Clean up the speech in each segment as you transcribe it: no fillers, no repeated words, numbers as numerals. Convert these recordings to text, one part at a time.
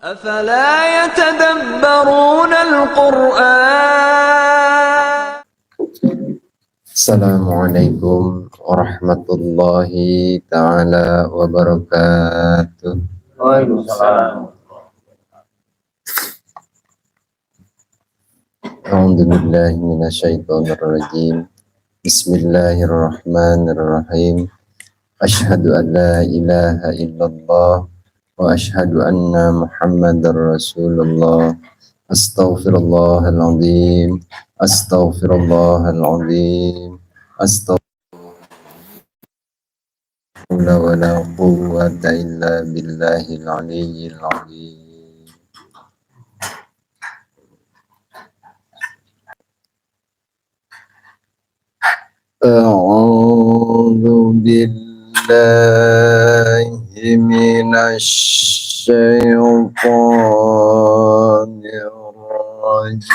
أفلا يتدبرون القرآن. السلام عليكم ورحمة الله تعالى وبركاته. Waalaikumsalam. أعوذ بالله من الشيطان الرجيم. بسم الله الرحمن الرحيم. أشهد أن لا إله إلا الله وأشهد أن محمد رسول الله. أستغفر الله العظيم. أستغفر الله العظيم. أستغفر ولا قوة إلا بالله العلي العظيم. أعوذ بالله من الشيطان الرجيم.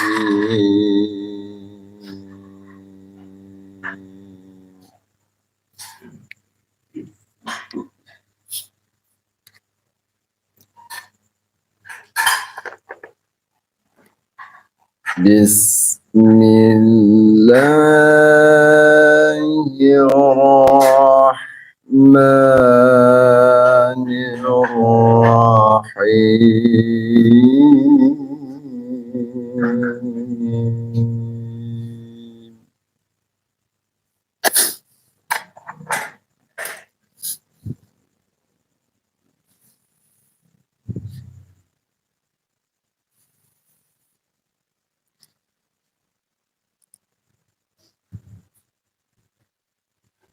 بسم الله الرحمن الرحيم.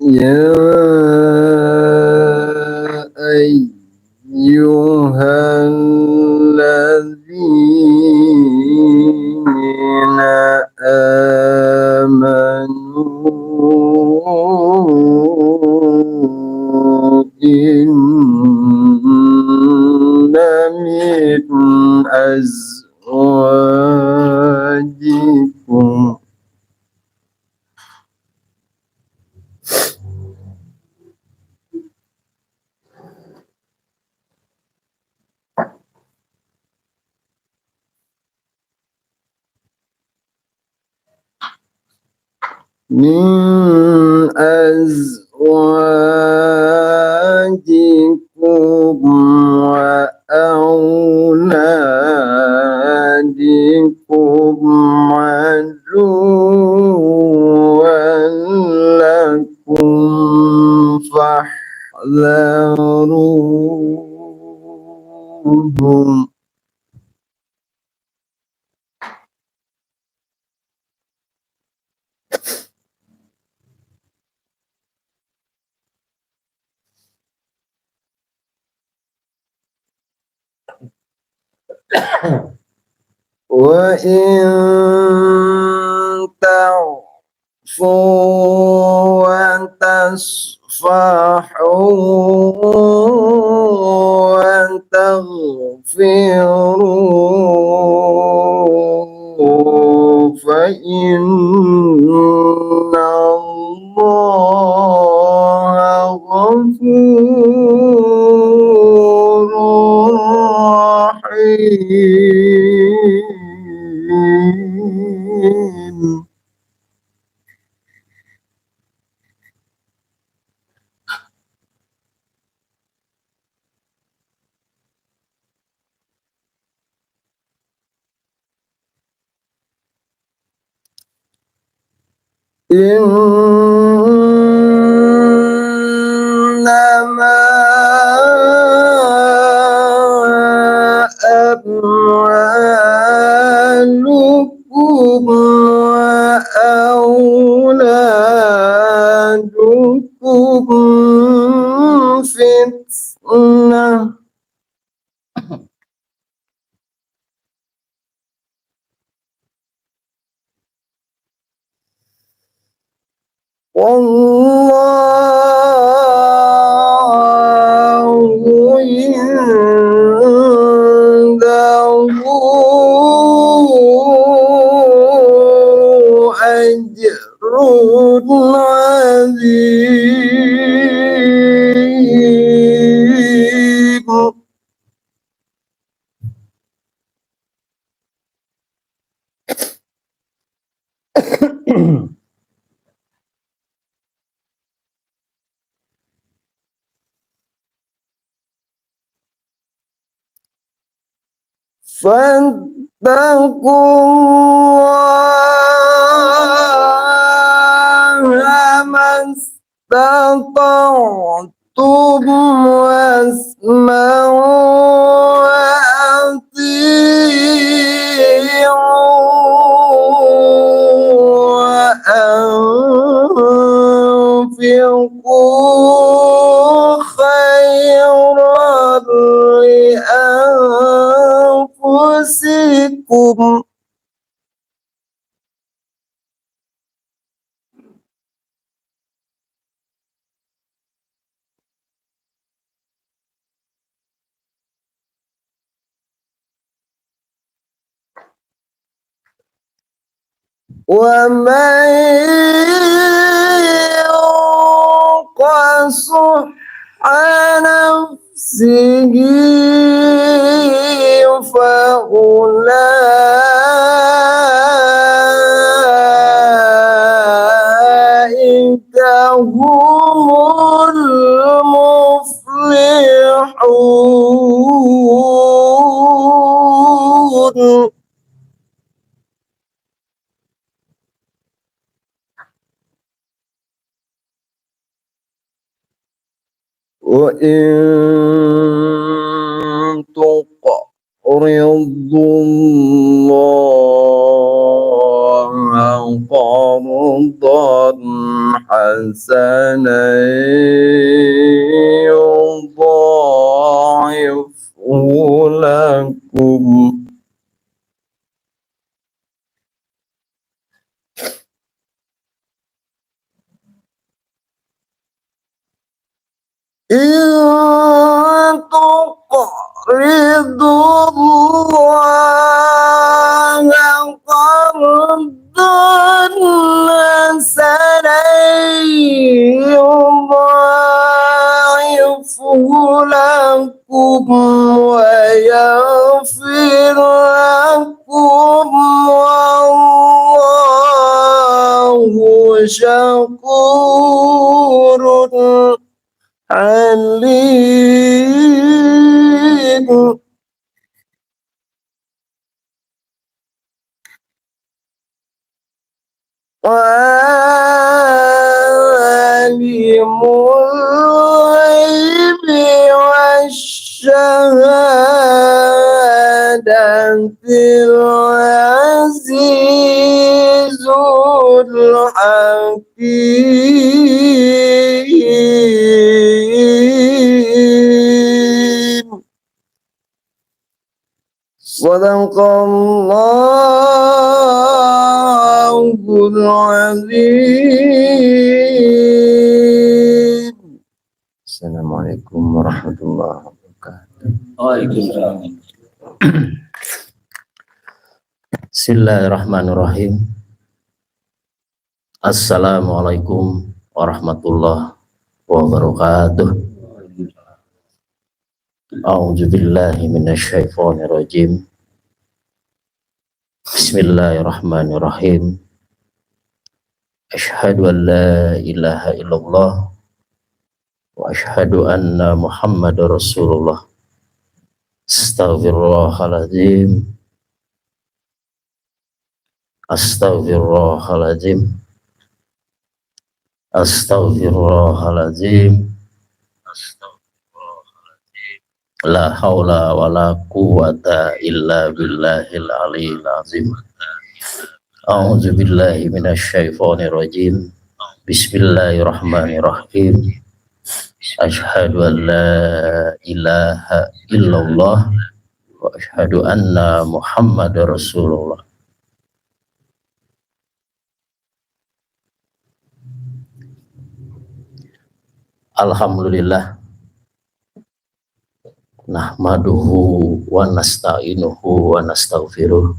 يا أيها الذين آمنوا إن من أزواجكم من أزواجكم وأولادكم عدوا لكم فاحذروهم. وإن تعفوا وتصفحوا وتغفروا فإن الله غفور رحيم. إنما أموالكم وأولادكم فتنة والله عنده أجر عظيم. فاتقوا الله ما استطعتم واسمعوا وأنفقوا خيرا لأنفسكم ومن يوق شح نفسه فأولئك هم المفلحون وإن تقرضوا الله قرضا حسنا يضاعفه لكم إن تقرضوا الله قرضا حسنا يضاعفه لكم ويغفر لكم والله شكور عليم عالم الغيب والشهادة العزيز الحكيم صدق الله العظيم. Assalamualaikum warahmatullahi wabarakatuh. Waalaikumsalam. Bismillahirrahmanirrahim. Assalamualaikum warahmatullahi wabarakatuh. A'udzu billahi minasyaitonir rajim. Bismillahirrahmanirrahim. Asyhadu an la ilaha illallah wa asyhadu anna Muhammadar Rasulullah. Astaghfirullahaladzim. Astaghfirullahaladzim. Astaghfirullahaladzim. La haula wa la quwwata illa billahil aliyil azim. A'udzu billahi minasyaitonir rajim. Bismillahirrahmanirrahim. Asyhadu an la ilaha illallah wa asyhadu anna Muhammadar Rasulullah. Alhamdulillah, nahmaduhu wa nasta'inuhu wa nastaghfiruh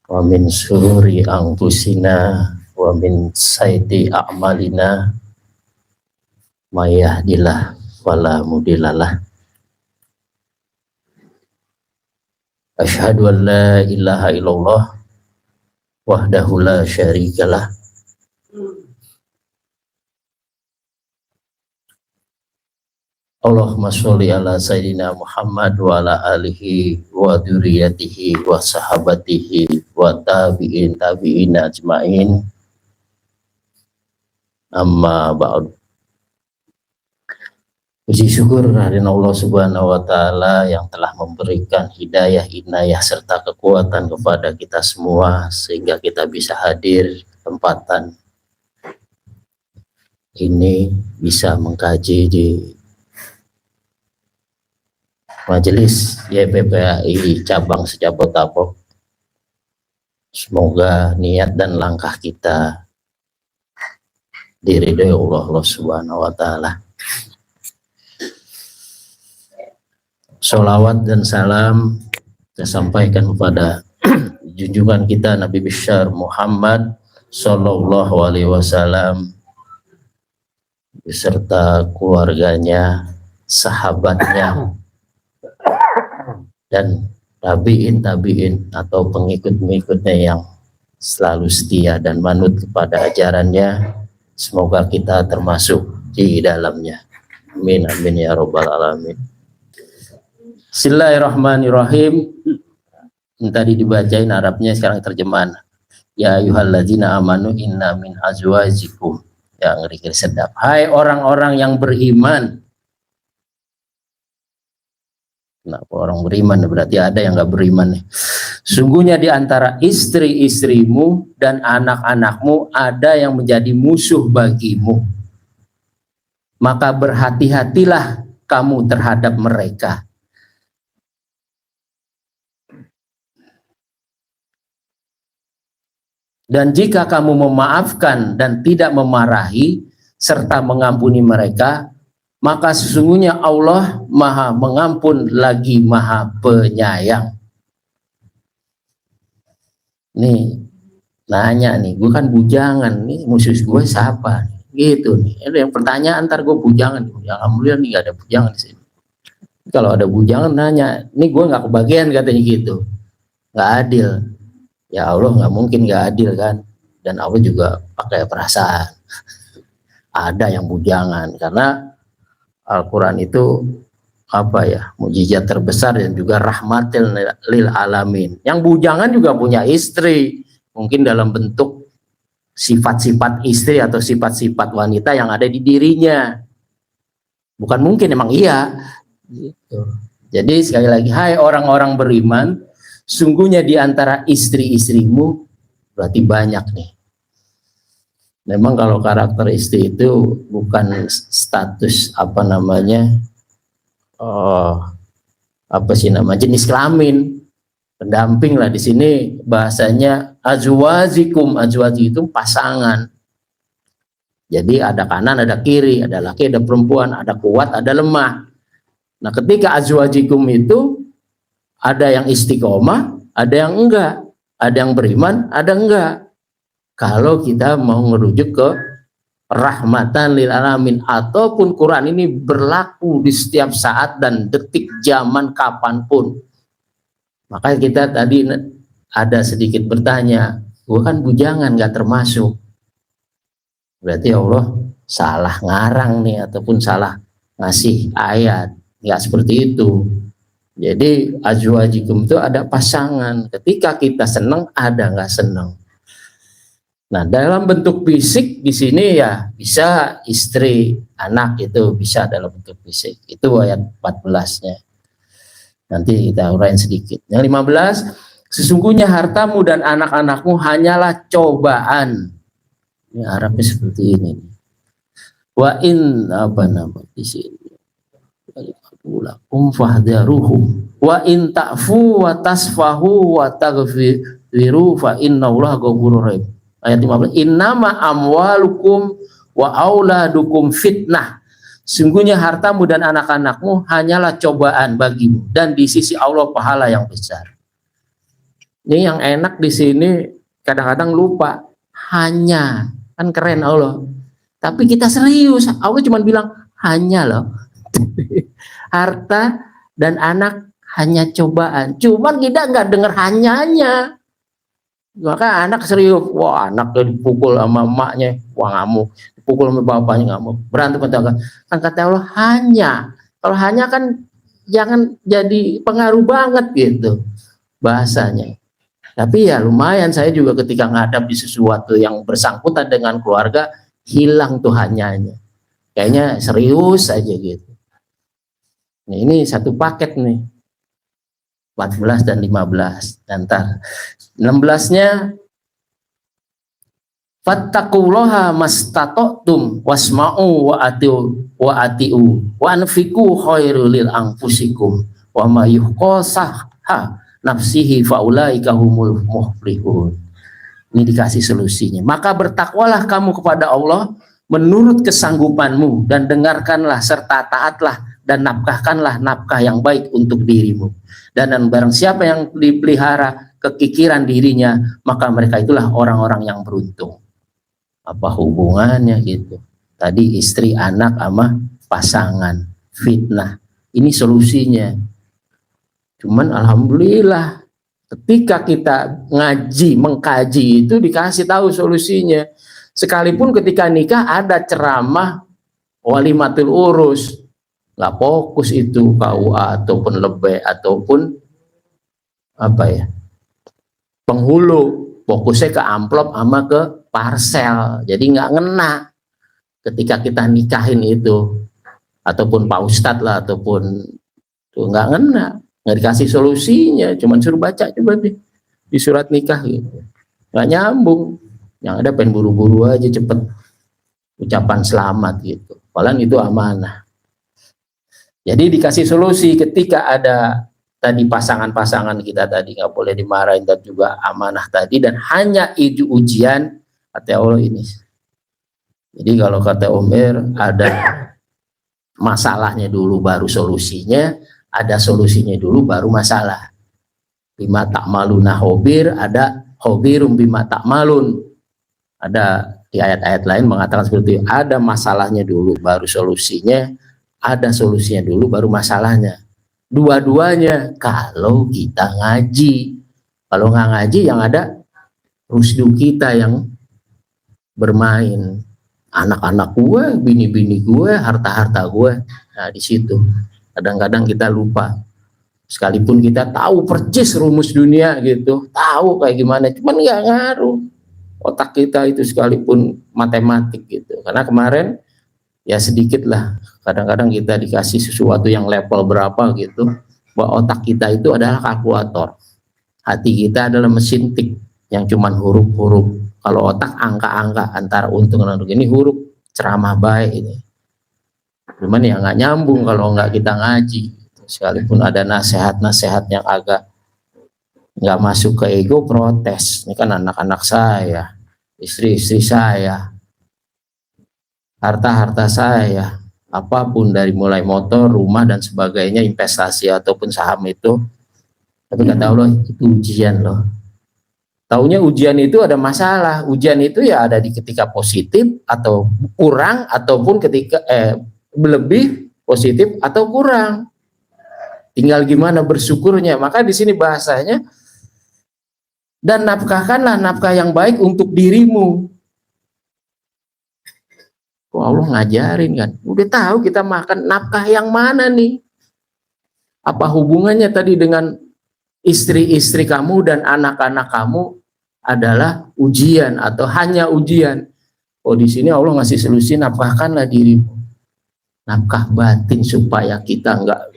wa min syururi anfusina wa min sayyiati a'malina may yahdihillahu fala mudhillalah. Asyhadu an la ilaha illallah wahdahu la syarikalah. Allahumma sholli ala sayyidina Muhammad wa ala alihi wa dzurriyyatihi wa sahabatihi wa tabi'in ajmain. Amma ba'd. Puji syukur kehadirat Allah Subhanahu wa taala yang telah memberikan hidayah, inayah serta kekuatan kepada kita semua sehingga kita bisa hadir di kesempatan ini, bisa mengkaji di Majelis YPPAI cabang Sejabotabek. Semoga niat dan langkah kita diridhoi Allah Subhanahu wa taala. Sholawat dan salam saya sampaikan kepada junjungan kita Nabi besar Muhammad Sallallahu Alaihi Wasallam beserta keluarganya, sahabatnya, dan tabi'in atau pengikut-pengikutnya yang selalu setia dan manut kepada ajarannya. Semoga kita termasuk di dalamnya. Amin amin ya rabbal alamin. Bismillahirrahmanirrahim. Tadi dibacain Arabnya, sekarang terjemahan. Ya ayyuhalladzina amanu inna min azwajikum. Ya, ngeri-ngeri sedap. Hai orang-orang yang beriman. Kenapa orang beriman? Berarti ada yang nggak beriman nih. Sungguhnya di antara istri-istrimu dan anak-anakmu ada yang menjadi musuh bagimu. Maka berhati-hatilah kamu terhadap mereka. Dan jika kamu memaafkan dan tidak memarahi serta mengampuni mereka, maka sesungguhnya Allah Maha Mengampun lagi Maha Penyayang. Nih, nanya nih, gue kan bujangan nih, musuh gue siapa? Gitu nih. Ada yang pertanyaan, ntar gue bujangan. Alhamdulillah nih gak ada bujangan di sini. Kalau ada bujangan nanya, nih gue nggak kebagian katanya gitu, nggak adil. Ya Allah nggak mungkin nggak adil kan? Dan Allah juga pakai perasaan. Ada yang bujangan karena Al-Quran itu apa ya, mukjizat terbesar dan juga rahmatil lil alamin. Yang bujangan juga punya istri, mungkin dalam bentuk sifat-sifat istri atau sifat-sifat wanita yang ada di dirinya. Bukan mungkin, emang iya. Gitu. Jadi sekali lagi, hai orang-orang beriman, sungguhnya di antara istri-istrimu, berarti banyak nih. Memang kalau karakter istri itu bukan status apa namanya, jenis kelamin, pendamping lah di sini bahasanya azwajikum, azwaji itu pasangan. Jadi ada kanan, ada kiri, ada laki, ada perempuan, ada kuat, ada lemah. Nah ketika azwajikum itu ada yang istiqomah, ada yang enggak, ada yang beriman, ada enggak. Kalau kita mau ngerujuk ke rahmatan lil alamin, ataupun Quran ini berlaku di setiap saat dan detik zaman kapanpun. Maka kita tadi ada sedikit bertanya, gue kan bujangan gak termasuk. Berarti Allah salah ngarang nih, ataupun salah ngasih ayat. Gak seperti itu. Jadi azwajikum itu ada pasangan. Ketika kita senang, ada nggak senang. Nah, dalam bentuk fisik di sini ya bisa istri, anak itu bisa dalam bentuk fisik. Itu ayat 14-nya. Nanti kita uraiin sedikit. Yang 15, sesungguhnya hartamu dan anak-anakmu hanyalah cobaan. Ini Arabnya seperti ini. Wa in apa nama di sini? Fahdaruhum wa in ta'fu wa tasfahu wa taghfiru fa innallaha ghafurur rahim. Ayat 15, innama amwalukum wa auladukum fitnah. Sungguhnya hartamu dan anak-anakmu hanyalah cobaan bagimu, dan di sisi Allah pahala yang besar. Ini yang enak di sini kadang-kadang lupa, hanya, kan keren Allah. Tapi kita serius, Allah cuma bilang hanya loh. Harta dan anak hanya cobaan. Cuman kita nggak dengar hanyanya. Maka anak serius, wah anaknya dipukul sama emaknya, wah ngamuk, dipukul sama bapaknya ngamuk, berantem tetangga. Kan kata Allah kalau hanya kan jangan jadi pengaruh banget gitu bahasanya. Tapi ya lumayan, saya juga ketika menghadapi sesuatu yang bersangkutan dengan keluarga, hilang tuh hanyanya. Kayaknya serius aja gitu. Nah, ini satu paket nih. 14 dan 15. Nanti 16-nya fattaqullaha mastata'tum wasma'u wa atiu wa anfiqu khairul lil anfusikum wa ma yuqasaha nafsihi faulaika humul muflihun. Ini dikasih solusinya. Maka bertakwalah kamu kepada Allah menurut kesanggupanmu dan dengarkanlah serta taatlah dan nafkahkanlah nafkah yang baik untuk dirimu. Dan barang siapa yang dipelihara kekikiran dirinya, maka mereka itulah orang-orang yang beruntung. Apa hubungannya gitu? Tadi istri, anak sama pasangan, fitnah. Ini solusinya. Cuman alhamdulillah ketika kita ngaji, mengkaji itu dikasih tahu solusinya. Sekalipun ketika nikah ada ceramah walimatul urus, nggak fokus itu KUA ataupun lebih ataupun apa ya, penghulu, fokusnya ke amplop sama ke parsel, jadi nggak ngena ketika kita nikahin itu, ataupun Pak Ustadz lah ataupun tuh nggak ngena, nggak dikasih solusinya, cuman suruh baca coba di surat nikah gitu, nggak nyambung. Yang ada pengen buru-buru aja cepet ucapan selamat gitu, padahal itu amanah. Jadi dikasih solusi ketika ada tadi pasangan-pasangan kita tadi nggak boleh dimarahin dan juga amanah tadi, dan hanya itu ujian kata Allah ini. Jadi kalau kata Umar ada masalahnya dulu baru solusinya, ada solusinya dulu baru masalah. Bima ta'maluna hobir, ada hobirum bima ta'malun. Ada di ayat-ayat lain mengatakan seperti itu, ada masalahnya dulu baru solusinya, ada solusinya dulu baru masalahnya. Dua-duanya kalau kita ngaji. Kalau nggak ngaji yang ada rusdu kita yang bermain, anak-anak gue, bini-bini gue, harta-harta gue. Nah di situ kadang-kadang kita lupa. Sekalipun kita tahu percis rumus dunia gitu, tahu kayak gimana, cuman nggak ngaruh. Otak kita itu sekalipun matematik gitu. Karena kemarin ya sedikit lah, kadang-kadang kita dikasih sesuatu yang level berapa gitu, bahwa otak kita itu adalah kalkulator, hati kita adalah mesin tik yang cuman huruf-huruf. Kalau otak angka-angka antara untung dan rugi, ini huruf ceramah baik ini. Cuman ya nggak nyambung kalau nggak kita ngaji. Sekalipun ada nasihat-nasihat yang agak nggak masuk ke ego, protes. Ini kan anak-anak saya, istri-istri saya, harta-harta saya, apapun dari mulai motor, rumah dan sebagainya, investasi ataupun saham itu. Tapi kata Allah itu ujian loh. Taunya ujian itu ada masalah. Ujian itu ya ada di ketika positif atau kurang, ataupun ketika lebih positif atau kurang. Tinggal gimana bersyukurnya. Maka di sini bahasanya, dan nafkahkanlah nafkah yang baik untuk dirimu. Kok Allah ngajarin kan? Udah tahu kita makan nafkah yang mana nih? Apa hubungannya tadi dengan istri-istri kamu dan anak-anak kamu adalah ujian atau hanya ujian? Oh di sini Allah ngasih solusi, nafkahkanlah dirimu. Nafkah batin supaya kita enggak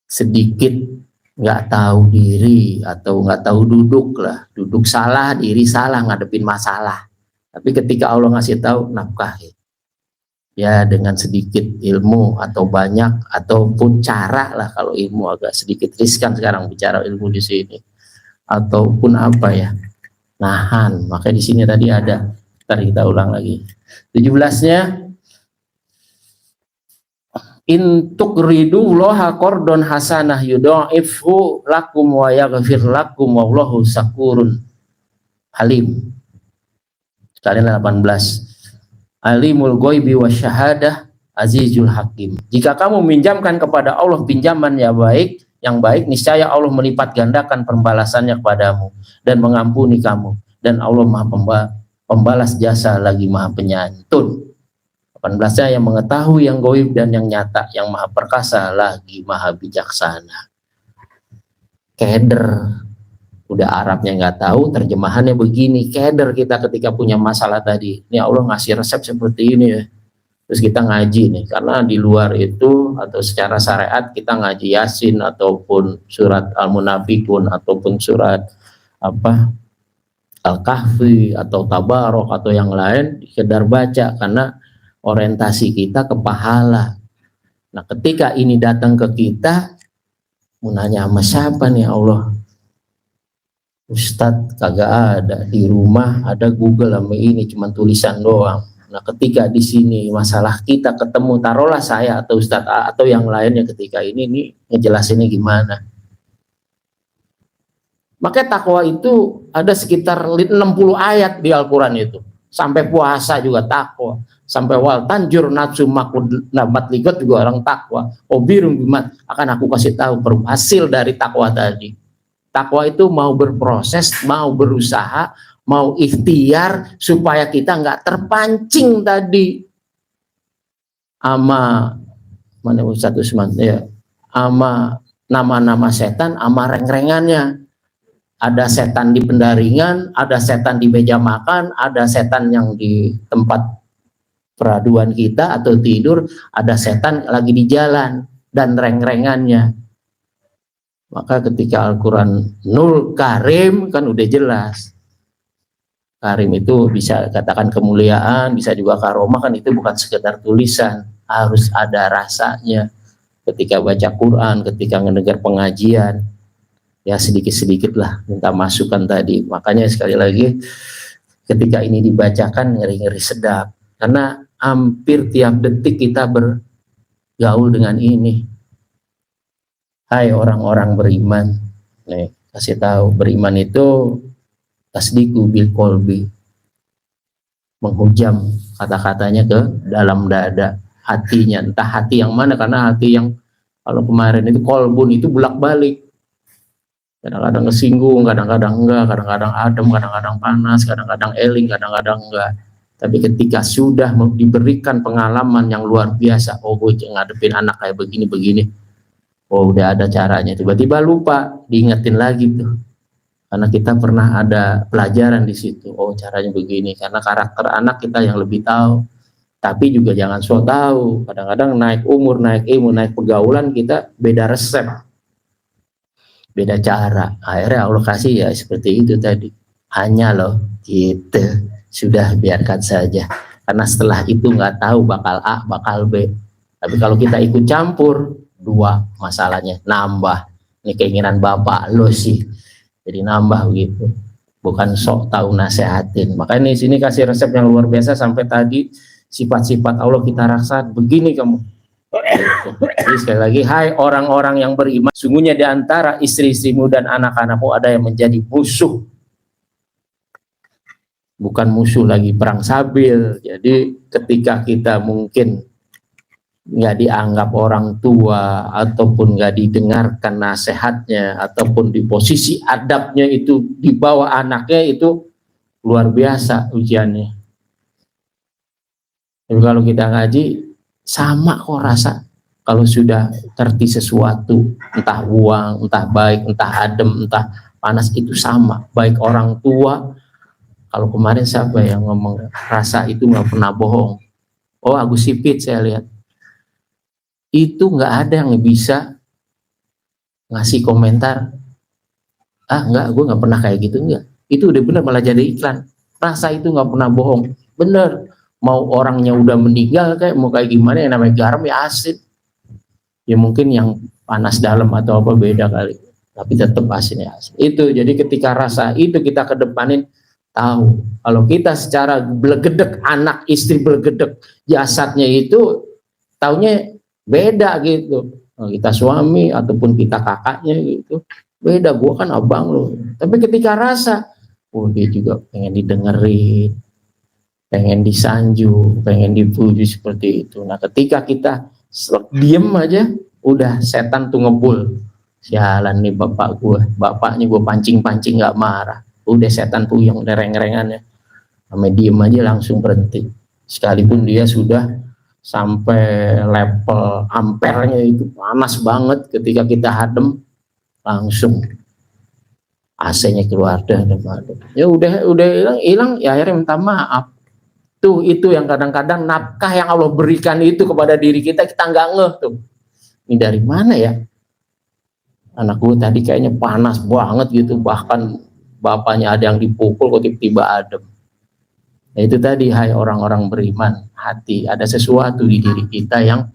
sedikit nggak tahu diri atau nggak tahu duduk lah, duduk salah, diri salah, ngadepin masalah. Tapi ketika Allah ngasih tahu, nafkahi ya dengan sedikit ilmu atau banyak ataupun cara lah. Kalau ilmu agak sedikit riskan sekarang bicara ilmu di sini, ataupun apa ya, nahan. Makanya di sini tadi ada, ntar kita ulang lagi 17-nya, in tuqridu llaha qardon hasanah yudha'ifhu lakum wa yaghfir lakum wallahu syakurun halim. Sekalian 18, alimul ghaibi wasyahadah azizul hakim. Jika kamu minjamkan kepada Allah pinjaman yang baik, yang baik, niscaya Allah melipat gandakan pembalasannya kepadamu dan mengampuni kamu, dan Allah Maha pembalas jasa lagi Maha penyantun. 18-nya yang mengetahui yang gaib dan yang nyata, yang Maha perkasa lagi Maha bijaksana. Keder, udah Arabnya nggak tahu, terjemahannya begini. Keder kita ketika punya masalah tadi, ini Allah ngasih resep seperti ini ya. Terus kita ngaji nih, karena di luar itu atau secara syariat kita ngaji Yasin ataupun surat Al-Munafikun ataupun surat Al-Kahfi atau Tabarok atau yang lain, sekedar baca karena orientasi kita ke pahala. Nah, ketika ini datang ke kita, mau nanya sama siapa nih Allah? Ustadz kagak ada, di rumah ada Google sama ini, cuma tulisan doang. Nah, ketika di sini masalah kita ketemu, taruhlah saya atau Ustadz A atau yang lainnya ketika ini ngejelasinnya gimana. Makanya takwa itu ada sekitar 60 ayat di Al-Quran itu. Sampai puasa juga takwa. Sampai wal tanjur nafsu makud nabat ligot juga orang takwa. Obirum bimat, akan aku kasih tahu hasil dari takwa tadi. Takwa itu mau berproses, mau berusaha, mau ikhtiar supaya kita nggak terpancing tadi ama mana Ustaz Usman ya, ama nama-nama setan, ama reng-rengannya. Ada setan di pendaringan, ada setan di meja makan, ada setan yang di tempat peraduan kita atau tidur, ada setan lagi di jalan dan reng-rengannya. Maka ketika Al-Quran Nul Karim kan udah jelas. Karim itu bisa katakan kemuliaan, bisa juga karomah, kan itu bukan sekedar tulisan, harus ada rasanya. Ketika baca Quran, ketika mendengar pengajian, ya sedikit-sedikit lah minta masukan tadi. Makanya sekali lagi ketika ini dibacakan ngeri-ngeri sedap, karena hampir tiap detik kita bergaul dengan ini. Hai orang-orang beriman, nih kasih tahu, beriman itu tasdiku bil kolbi, menghujam kata-katanya ke dalam dada, hatinya, entah hati yang mana, karena hati yang kalau kemarin itu kolbun itu bolak-balik, kadang-kadang kesinggung, kadang-kadang enggak, kadang-kadang adem, kadang-kadang panas, kadang-kadang eling, kadang-kadang enggak. Tapi ketika sudah diberikan pengalaman yang luar biasa, oh gue ngadepin anak kayak begini-begini, oh udah ada caranya, tiba-tiba lupa, diingetin lagi tuh. Karena kita pernah ada pelajaran di situ, oh caranya begini, karena karakter anak kita yang lebih tahu. Tapi juga jangan sok tahu, kadang-kadang naik umur, naik ilmu, naik pergaulan, kita beda resep, beda cara. Akhirnya Allah kasih ya seperti itu tadi, hanya loh gitu, sudah biarkan saja. Karena setelah itu nggak tahu bakal A, bakal B. Tapi kalau kita ikut campur, dua masalahnya, nambah. Ini keinginan bapak lo sih. Jadi nambah begitu, bukan sok tahu nasehatin. Makanya di sini kasih resep yang luar biasa sampai tadi sifat-sifat Allah kita rasakan. Begini kamu. Jadi sekali lagi, hai orang-orang yang beriman, sungguhnya di antara istri-istrimu dan anak-anakmu ada yang menjadi musuh. Bukan musuh lagi perang sabil. Jadi ketika kita mungkin nggak dianggap orang tua ataupun nggak didengarkan nasihatnya ataupun di posisi adabnya itu di bawah anaknya, itu luar biasa ujiannya. Tapi kalau kita ngaji sama kok rasa, kalau sudah terti sesuatu, entah uang, entah baik, entah adem, entah panas, itu sama. Baik orang tua, kalau kemarin siapa yang ngomong rasa itu nggak pernah bohong, oh Agus Sipit saya lihat, itu nggak ada yang bisa ngasih komentar, ah enggak, gue nggak pernah kayak gitu, enggak. Itu udah bener, malah jadi iklan. Rasa itu nggak pernah bohong, bener. Mau orangnya udah meninggal kayak mau kayak gimana, yang namanya garam ya asin. Ya mungkin yang panas dalam atau apa beda kali, tapi tetap asin ya asin. Itu jadi ketika rasa itu kita kedepanin, tahu kalau kita secara belegedek, anak istri belegedek jasadnya itu taunya beda gitu. Kita suami ataupun kita kakaknya gitu beda, gua kan abang lo. Tapi ketika rasa, oh dia juga pengen didengerin, pengen disanjung, pengen dipuji seperti itu. Nah ketika kita diem aja, udah setan tuh ngebul, Sialan nih bapaknya gue pancing-pancing nggak marah. Udah setan puyeng, udah reng-rengannya. Sampai diem aja langsung berhenti. Sekalipun dia sudah sampai level ampernya itu panas banget, ketika kita hadem langsung AC-nya keluar dah. Ya udah hilang ya, akhirnya minta maaf. Tuh itu yang kadang-kadang nafkah yang Allah berikan itu kepada diri kita nggak ngeh tuh. Ini dari mana ya? Anak gue tadi kayaknya panas banget gitu, bahkan bapaknya ada yang dipukul kok tiba-tiba adem. Nah, itu tadi, hai orang-orang beriman, hati, ada sesuatu di diri kita yang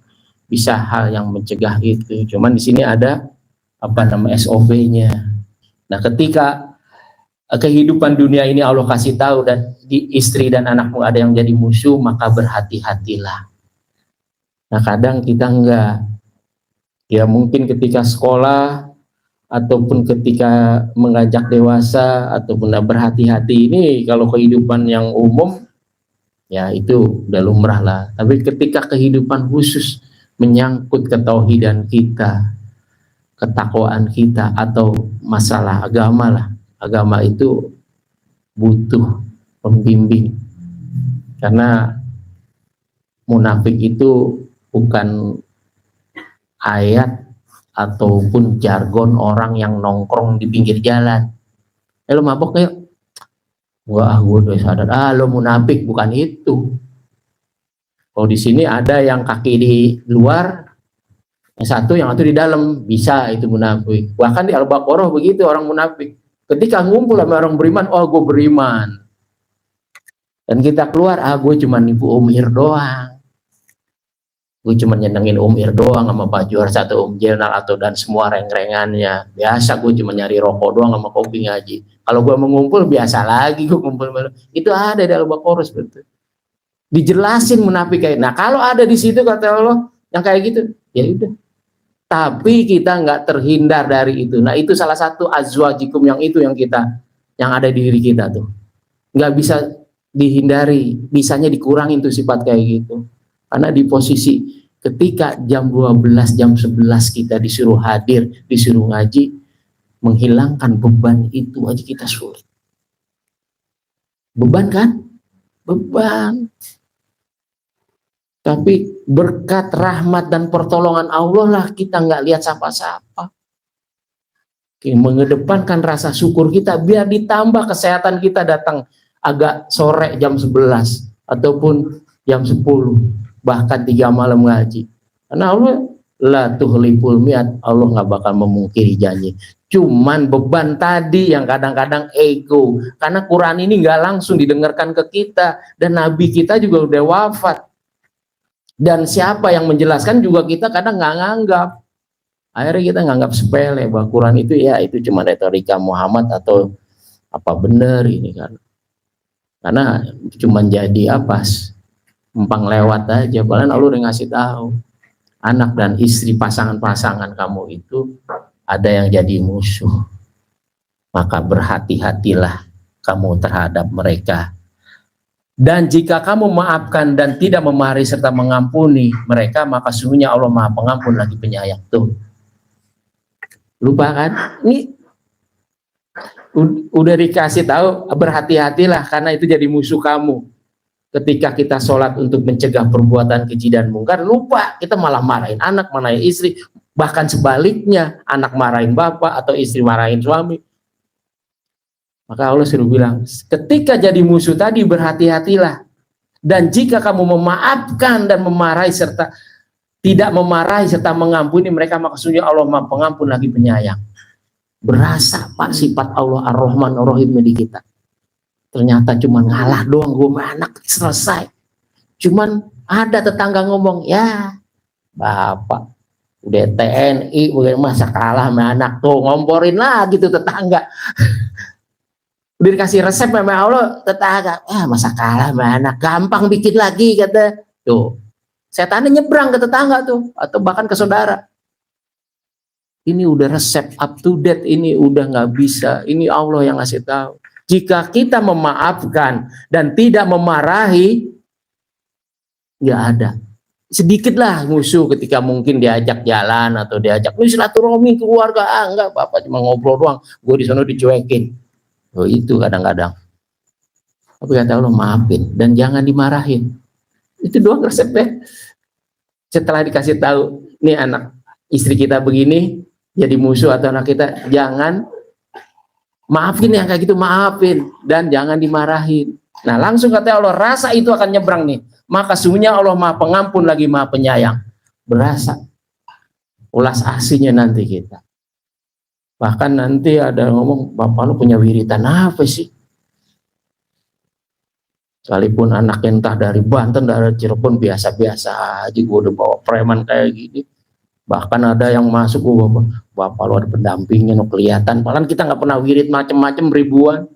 bisa hal yang mencegah itu. Cuman di sini ada SOP-nya. Nah, ketika kehidupan dunia ini Allah kasih tahu dan di istri dan anakmu ada yang jadi musuh, maka berhati-hatilah. Nah, kadang kita enggak. Ya mungkin ketika sekolah ataupun ketika mengajak dewasa ataupun berhati-hati, ini kalau kehidupan yang umum ya itu udah lumrah lah. Tapi ketika kehidupan khusus menyangkut ketauhidan kita, ketakwaan kita, atau masalah agama lah, agama itu butuh pembimbing, karena munafik itu bukan ayat ataupun jargon orang yang nongkrong di pinggir jalan. Lo mabok ya? Wah, gue udah sadar. Lo munafik, bukan itu. Kalau di sini ada yang kaki di luar, yang satu di dalam, bisa itu munafik. Bahkan di Al-Baqarah begitu orang munafik. Ketika ngumpul sama orang beriman, oh gue beriman. Dan kita keluar, gue cuma nipu umir doang. Gue cuma nyenengin Ir doang sama Pak Juar satu Jenal atau dan semua reng-rengannya. Biasa gue cuma nyari rokok doang sama kopi ngaji. Kalau gue mengumpul biasa lagi gue kumpul. Itu ada di Al-Baqarah seperti. Dijelasin munafik kayak. Nah, kalau ada di situ kata Allah yang kayak gitu, ya udah. Tapi kita nggak terhindar dari itu. Nah, itu salah satu azwajikum yang itu yang ada di diri kita tuh. Nggak bisa dihindari, bisanya dikurangin tuh sifat kayak gitu. Karena di posisi ketika jam 12, jam 11 kita disuruh hadir, disuruh ngaji, menghilangkan beban itu aja kita sulit. Beban kan? Beban. Tapi berkat rahmat dan pertolongan Allah lah kita nggak lihat siapa-siapa. Mengedepankan rasa syukur kita biar ditambah kesehatan kita datang agak sore jam 11 ataupun jam 10. Bahkan 3 malam ngaji. Karena Allah la tuhliful mi'ad, Allah nggak bakal memungkiri janji. Cuman beban tadi yang kadang-kadang ego, karena Quran ini nggak langsung didengarkan ke kita, dan Nabi kita juga udah wafat. Dan siapa yang menjelaskan juga kita kadang nggak nganggap. Akhirnya kita nganggap sepele bahwa Quran itu ya itu cuma retorika Muhammad atau apa bener ini kan. Karena cuma jadi empang lewat aja. Bahkan Allah udah ngasih tahu, anak dan istri pasangan-pasangan kamu itu ada yang jadi musuh, maka berhati-hatilah kamu terhadap mereka. Dan jika kamu maafkan dan tidak memarahi serta mengampuni mereka, maka sesungguhnya Allah Maha Pengampun lagi penyayang. Tuh, lupa kan? Ini udah dikasih tahu, berhati-hatilah karena itu jadi musuh kamu. Ketika kita sholat untuk mencegah perbuatan keji dan mungkar, lupa, kita malah marahin anak, marahin istri, bahkan sebaliknya, anak marahin bapak atau istri marahin suami. Maka Allah suruh bilang, ketika jadi musuh tadi berhati-hatilah. Dan jika kamu memaafkan dan memarahi serta tidak memarahi serta mengampuni mereka, maka sesungguhnya Allah Maha Pengampun lagi penyayang. Berasa Pak sifat Allah Ar-Rahman Ar-Rahim di kita. Ternyata cuma ngalah doang, gue sama anak selesai. Cuman ada tetangga ngomong, ya bapak udah TNI, udah masa kalah sama anak, tuh ngomporin lagi tuh tetangga. Udah dikasih resep sama Allah, tetangga, masa kalah sama anak, gampang bikin lagi kata. Tuh, setannya nyebrang ke tetangga tuh, atau bahkan ke saudara. Ini udah resep up to date, ini udah nggak bisa, ini Allah yang ngasih tahu. Jika kita memaafkan dan tidak memarahi, nggak ada sedikit lah musuh ketika mungkin diajak jalan atau diajak silaturahmi keluarga, enggak, bapak cuma ngobrol doang, gue di sana dicuekin. Oh, itu kadang-kadang. Tapi kata Allah, maafin dan jangan dimarahin. Itu doang resepnya. Setelah dikasih tahu, nih anak istri kita begini, jadi musuh atau anak kita, jangan maafin yang kayak gitu, maafin dan jangan dimarahin. Nah, langsung kata Allah, rasa itu akan nyebrang nih. Maka sungguhnya Allah Maha Pengampun lagi Maha Penyayang. Berasa ulas asihnya nanti kita. Bahkan nanti ada ngomong, bapak lu punya wiritan apa sih? Sekalipun anak entah dari Banten, dari Cirebon, biasa-biasa aja, gue udah bawa preman kayak gini. Bahkan ada yang masuk, bapak lu ada pendampingnya, no, kelihatan. Padahal kita nggak pernah wirid macem-macem ribuan.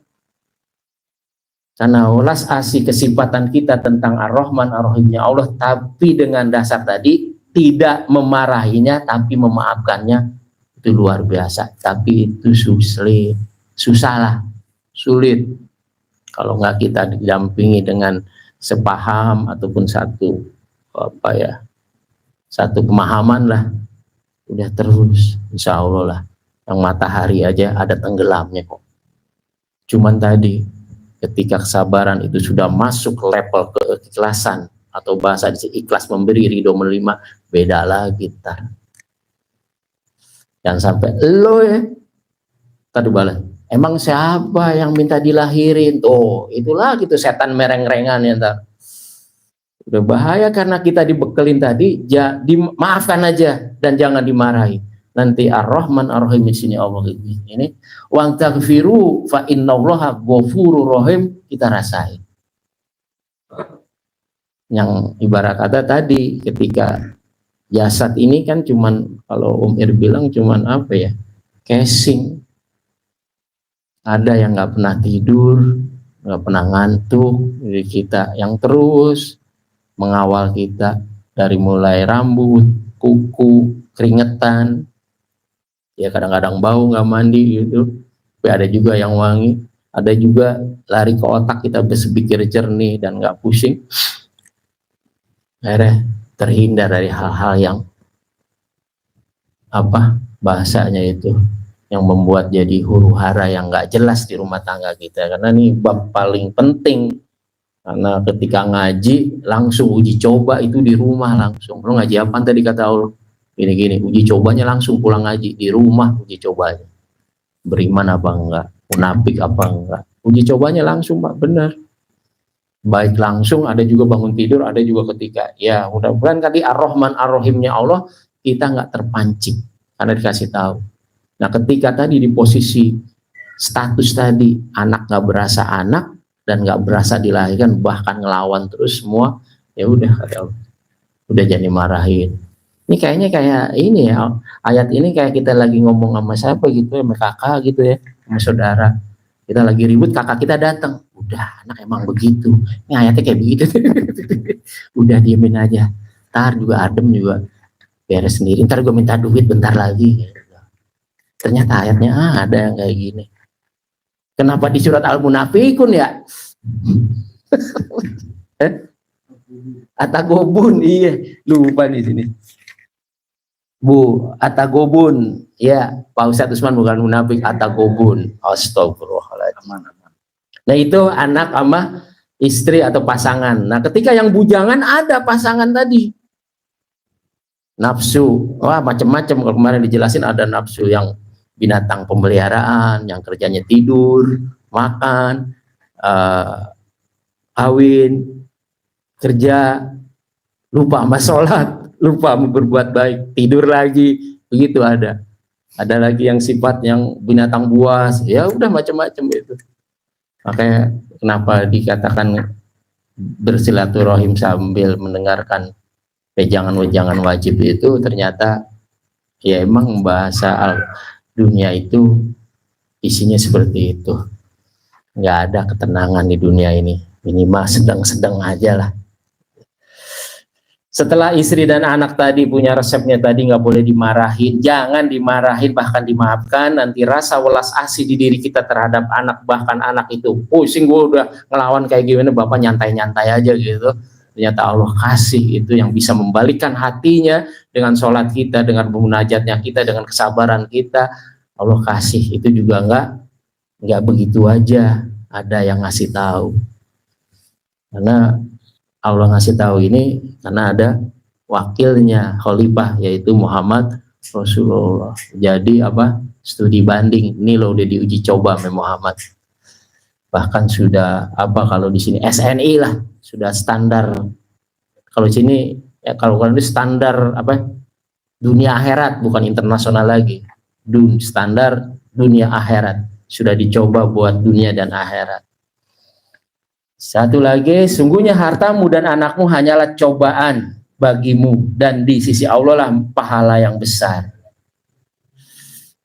Karena ulas asih kesifatan kita tentang Ar-Rahman Ar-Rahimnya Allah, tapi dengan dasar tadi tidak memarahinya, tapi memaafkannya, itu luar biasa. Tapi itu susah, sulit. Kalau nggak kita didampingi dengan sepaham ataupun satu pemahaman lah, udah terus, insya Allah lah. Yang matahari aja ada tenggelamnya kok. Cuman tadi ketika kesabaran itu sudah masuk ke level keikhlasan atau bahasa ikhlas memberi, ridho menerima, beda lagi kita. Jangan sampai lo ya tadi balas. Emang siapa yang minta dilahirin? Tuh, itulah gitu setan mereng-rengan ya ntar. Udah bahaya karena kita dibekelin tadi, dimaafkan aja dan jangan dimarahi. Nanti Ar-Rahman Ar-Rahim di sini Allah ini, wa taghfiru fa innallaha ghafurur rahim, kita rasain. Yang ibarat kata tadi, ketika jasad ini kan cuman, kalau Ir bilang cuman apa ya, casing. Ada yang nggak pernah tidur, nggak pernah ngantuk, jadi kita yang terus mengawal kita dari mulai rambut, kuku, keringetan. Ya kadang-kadang bau nggak mandi gitu, tapi ada juga yang wangi, ada juga lari ke otak, kita berpikir jernih dan nggak pusing. Akhirnya terhindar dari hal-hal yang bahasanya itu yang membuat jadi huru hara yang nggak jelas di rumah tangga kita. Karena ini bab paling penting, karena ketika ngaji langsung uji coba itu di rumah langsung. Lo ngaji apa tadi kata Allah? Gini-gini, uji cobanya langsung pulang ngaji di rumah, uji cobanya beriman apa enggak, munafik apa enggak, uji cobanya langsung Pak, benar, baik langsung, ada juga bangun tidur, ada juga ketika ya mudah-mudahan tadi Ar-Rahman Ar-Rahimnya Allah kita nggak terpancing karena dikasih tahu. Nah ketika tadi di posisi status tadi anak nggak berasa anak dan nggak berasa dilahirkan, bahkan ngelawan terus semua, ya udah jadi marahin. Ini kayaknya kayak ini ya, ayat ini kayak kita lagi ngomong sama siapa gitu ya, sama kakak gitu ya, sama saudara. Kita lagi ribut, kakak kita datang. Udah, anak emang begitu. Ini ayatnya kayak begitu. Udah diemin aja. Ntar juga adem juga beres sendiri. Ntar gue minta duit bentar lagi. Ternyata ayatnya ada yang kayak gini. Kenapa di surat Al-Munafikun ya? Atagobun, iya, lupa di sini. Bu, Atagobun, ya, Pak Ustadz Usman bukan munafik, Atagobun, astagfirullahaladzim. Nah itu anak sama istri atau pasangan. Nah ketika yang bujangan ada pasangan tadi, nafsu, wah macam-macam. Kalau kemarin dijelasin ada nafsu yang binatang pemeliharaan, yang kerjanya tidur, makan, kawin, kerja, lupa sama sholat, lupa berbuat baik, tidur lagi, begitu ada. Ada lagi yang sifat yang binatang buas, ya udah macam-macam itu. Makanya kenapa dikatakan bersilaturahim sambil mendengarkan wejangan-wejangan wajib itu, ternyata ya emang bahasa dunia itu isinya seperti itu. Nggak ada ketenangan di dunia ini, minimal sedang-sedang aja lah. Setelah istri dan anak tadi punya resepnya tadi, nggak boleh dimarahin, jangan dimarahin, bahkan dimaafkan. Nanti rasa welas asih di diri kita terhadap anak, bahkan anak itu pusing, gue udah ngelawan kayak gimana, bapak nyantai-nyantai aja gitu, ternyata Allah kasih itu yang bisa membalikkan hatinya dengan sholat kita, dengan munajatnya kita, dengan kesabaran kita. Allah kasih itu juga nggak begitu aja, ada yang ngasih tahu. Karena Allah ngasih tahu ini karena ada wakilnya khalifah yaitu Muhammad Rasulullah. Jadi studi banding ini loh udah diuji coba sama Muhammad. Bahkan sudah kalau di sini SNI lah sudah standar. Kalau sini kalau ini standar dunia akhirat bukan internasional lagi. Standar dunia akhirat sudah dicoba buat dunia dan akhirat. Satu lagi, sungguhnya hartamu dan anakmu hanyalah cobaan bagimu dan di sisi Allah lah pahala yang besar.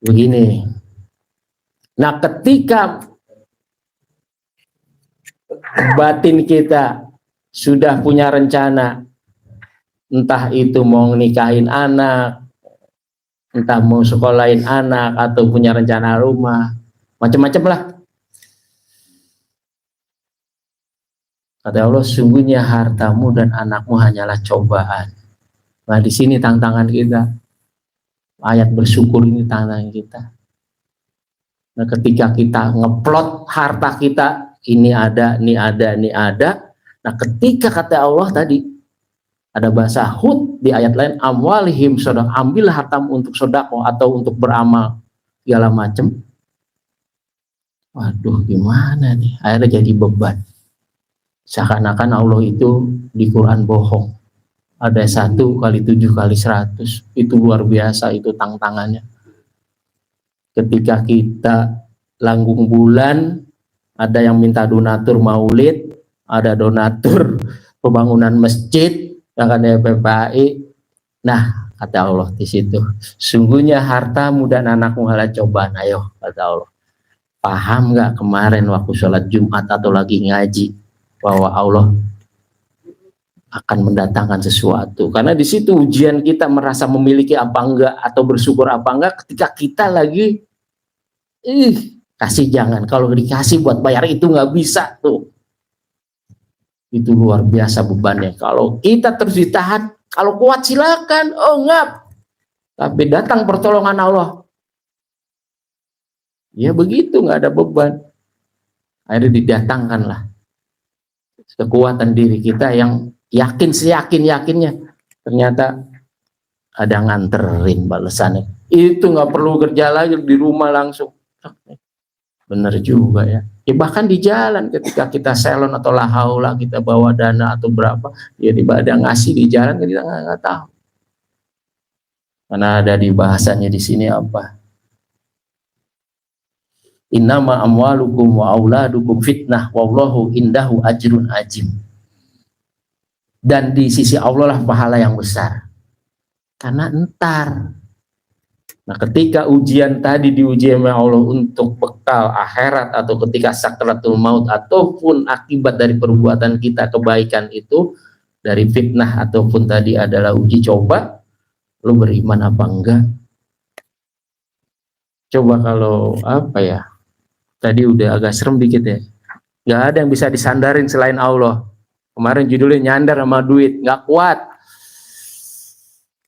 Begini. Nah, ketika batin kita sudah punya rencana, entah itu mau nikahin anak, entah mau sekolahin anak, atau punya rencana rumah, macam-macam lah. Kata Allah, sungguhnya hartamu dan anakmu hanyalah cobaan. Nah, di sini tantangan kita. Ayat bersyukur ini tantangan kita. Nah, ketika kita ngeplot harta kita, ini ada. Nah, ketika kata Allah tadi, ada bahasa Hud di ayat lain, amwalihim sodaq, ambillah hartamu untuk sodako atau untuk beramal, segala macam. Waduh, gimana nih? Akhirnya jadi beban. Seakan-akan Allah itu di Quran bohong. Ada 1 kali 7 kali 100. Itu luar biasa, itu tantangannya. Ketika kita langgung bulan, ada yang minta donatur maulid, ada donatur pembangunan masjid, yang ada PPAI. Nah, kata Allah di situ, sungguhnya hartamu dan anakmu adalah cobaan. Ayo, kata Allah. Paham nggak kemarin waktu sholat Jumat atau lagi ngaji bahwa Allah akan mendatangkan sesuatu? Karena di situ ujian kita merasa memiliki apa enggak atau bersyukur apa enggak ketika kita lagi kasih jangan, kalau dikasih buat bayar itu nggak bisa tuh. Itu luar biasa bebannya. Kalau kita terus ditahan, kalau kuat silakan, oh enggak. Tapi datang pertolongan Allah. Ya begitu, nggak ada beban. Akhirnya didatangkanlah kekuatan diri kita yang yakin seyakin-yakinnya. Ternyata ada nganterin balasannya. Itu nggak perlu kerja lagi, di rumah langsung. Bener juga ya. Bahkan di jalan ketika kita selon atau lahaula, kita bawa dana atau berapa, ya tiba ada ngasih di jalan, kita nggak tahu. Karena ada di bahasanya di sini apa? Innama amwalukum wa auladukum fitnah wallahu indahu ajrun ajim. Dan di sisi Allah lah pahala yang besar. Karena entar. Nah, ketika ujian tadi diuji oleh Allah untuk bekal akhirat atau ketika sakratul maut ataupun akibat dari perbuatan kita kebaikan itu dari fitnah ataupun tadi adalah uji coba, lu beriman apa enggak? Coba kalau tadi udah agak serem dikit ya. Nggak ada yang bisa disandarin selain Allah. Kemarin judulnya nyandar sama duit, nggak kuat.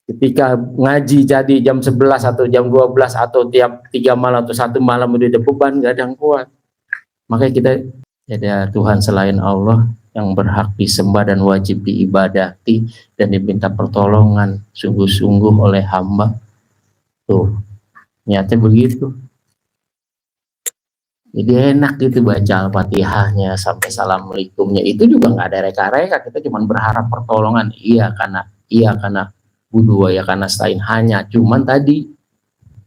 Ketika ngaji jadi jam 11 atau jam 12 atau tiap 3 malam atau 1 malam udah ada beban, nggak ada yang kuat. Makanya kita ada Tuhan selain Allah yang berhak disembah dan wajib diibadati dan diminta pertolongan sungguh-sungguh oleh hamba. Tuh, nyatanya begitu. Jadi enak gitu baca Al-Fatihahnya sampai Assalamualaikumnya. Itu juga nggak ada reka-reka, kita cuma berharap pertolongan. Iya karena budua, ya karena selain hanya. Cuman tadi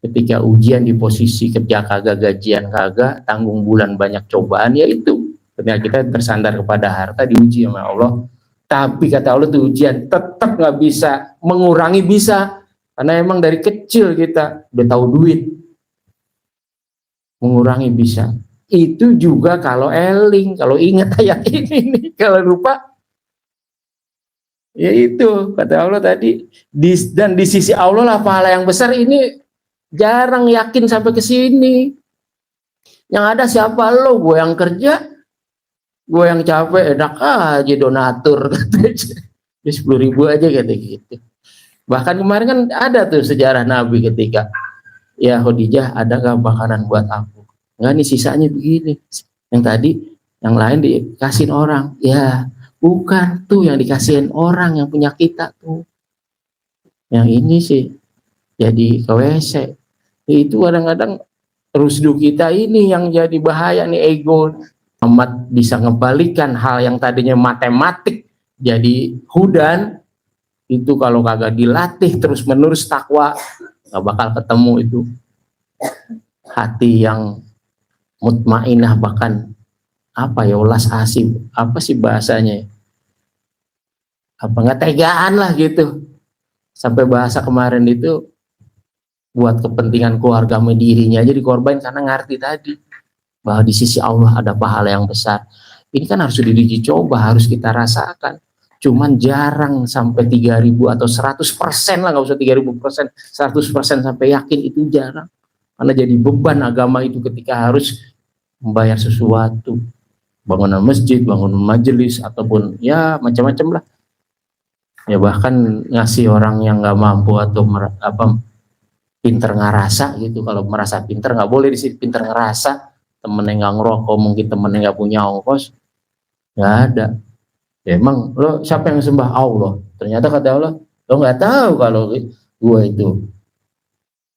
ketika ujian di posisi kerja kagak, gajian kagak, tanggung bulan banyak cobaan, ya itu. Ketika kita tersandar kepada harta diuji sama Allah. Tapi kata Allah tuh ujian tetap nggak bisa mengurangi, bisa. Karena emang dari kecil kita udah tahu duit. Mengurangi bisa. Itu juga kalau eling, kalau ingat ayat ini nih, kalau lupa ya itu kata Allah tadi dan di sisi Allah lah pahala yang besar. Ini jarang yakin sampai ke sini. Yang ada siapa? Lo, gue yang kerja, gue yang capek enak aja donatur katanya. 10.000 aja kata gitu. Bahkan kemarin kan ada tuh sejarah Nabi ketika, ya Khadijah ada gak makanan buat aku? Enggak nih, sisanya begini. Yang tadi yang lain dikasihin orang. Ya bukan tuh yang dikasihin orang yang punya kita tuh. Yang ini sih jadi ke WC. Itu kadang-kadang rusdu kita ini yang jadi bahaya nih, ego. Amat bisa ngebalikan hal yang tadinya matematik jadi hudan. Itu kalau kagak dilatih terus menerus takwa, nggak bakal ketemu itu hati yang mutmainah, bahkan apa ya, ulas asih, apa sih bahasanya, apa nggak tegaan lah gitu. Sampai bahasa kemarin itu buat kepentingan keluarga dirinya aja dikorban karena ngerti tadi bahwa di sisi Allah ada pahala yang besar. Ini kan harus diuji coba, harus kita rasakan. Cuman jarang sampai 3.000 atau 100% lah, nggak usah 3.000%, 100% sampai yakin itu jarang. Karena jadi beban agama itu ketika harus membayar sesuatu, bangunan masjid, bangunan majelis, ataupun ya macam-macam lah. Ya bahkan ngasih orang yang nggak mampu atau pinter ngerasa gitu. Kalau merasa pinter nggak boleh di sini, pinter ngerasa. Temennya nggak ngerokok, mungkin temennya nggak punya ongkos, nggak ada. Ya, emang lo siapa yang sembah Allah? Ternyata kata Allah, lo nggak tahu kalau gue itu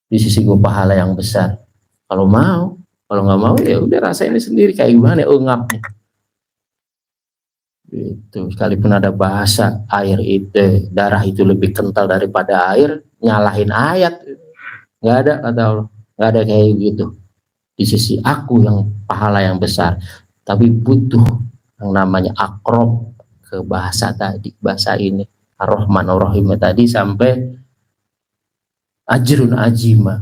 di sisi gue pahala yang besar. Kalau mau, kalau nggak mau ya udah rasain sendiri kayak gimana ngapnya. Itu sekalipun ada bahasa air itu, darah itu lebih kental daripada air, nyalahin ayat, nggak ada kata Allah, nggak ada kayak gitu. Di sisi aku yang pahala yang besar, tapi butuh yang namanya akrob ke bahasa tadi, bahasa ini Ar-Rahman Ar-Rahim tadi sampai ajrun ajima,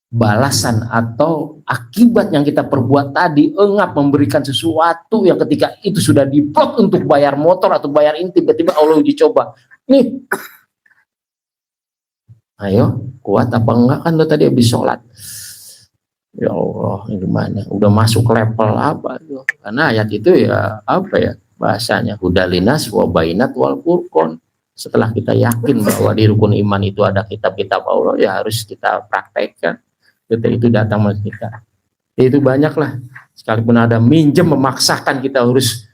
balasan atau akibat yang kita perbuat tadi, engap memberikan sesuatu yang ketika itu sudah diplot untuk bayar motor atau bayar ini, tiba-tiba Allah uji coba nih, ayo kuat apa enggak, kan lo tadi habis sholat, ya Allah ini gimana, udah masuk level apa tuh? Karena ayat itu ya apa ya bahasanya, hudalinas wa bainat wal furqan. Setelah kita yakin bahwa di rukun iman itu ada kitab-kitab Allah, ya harus kita praktekkan. Ketika itu datang ke kita. Itu banyaklah. Sekalipun ada minjem memaksakan kita harus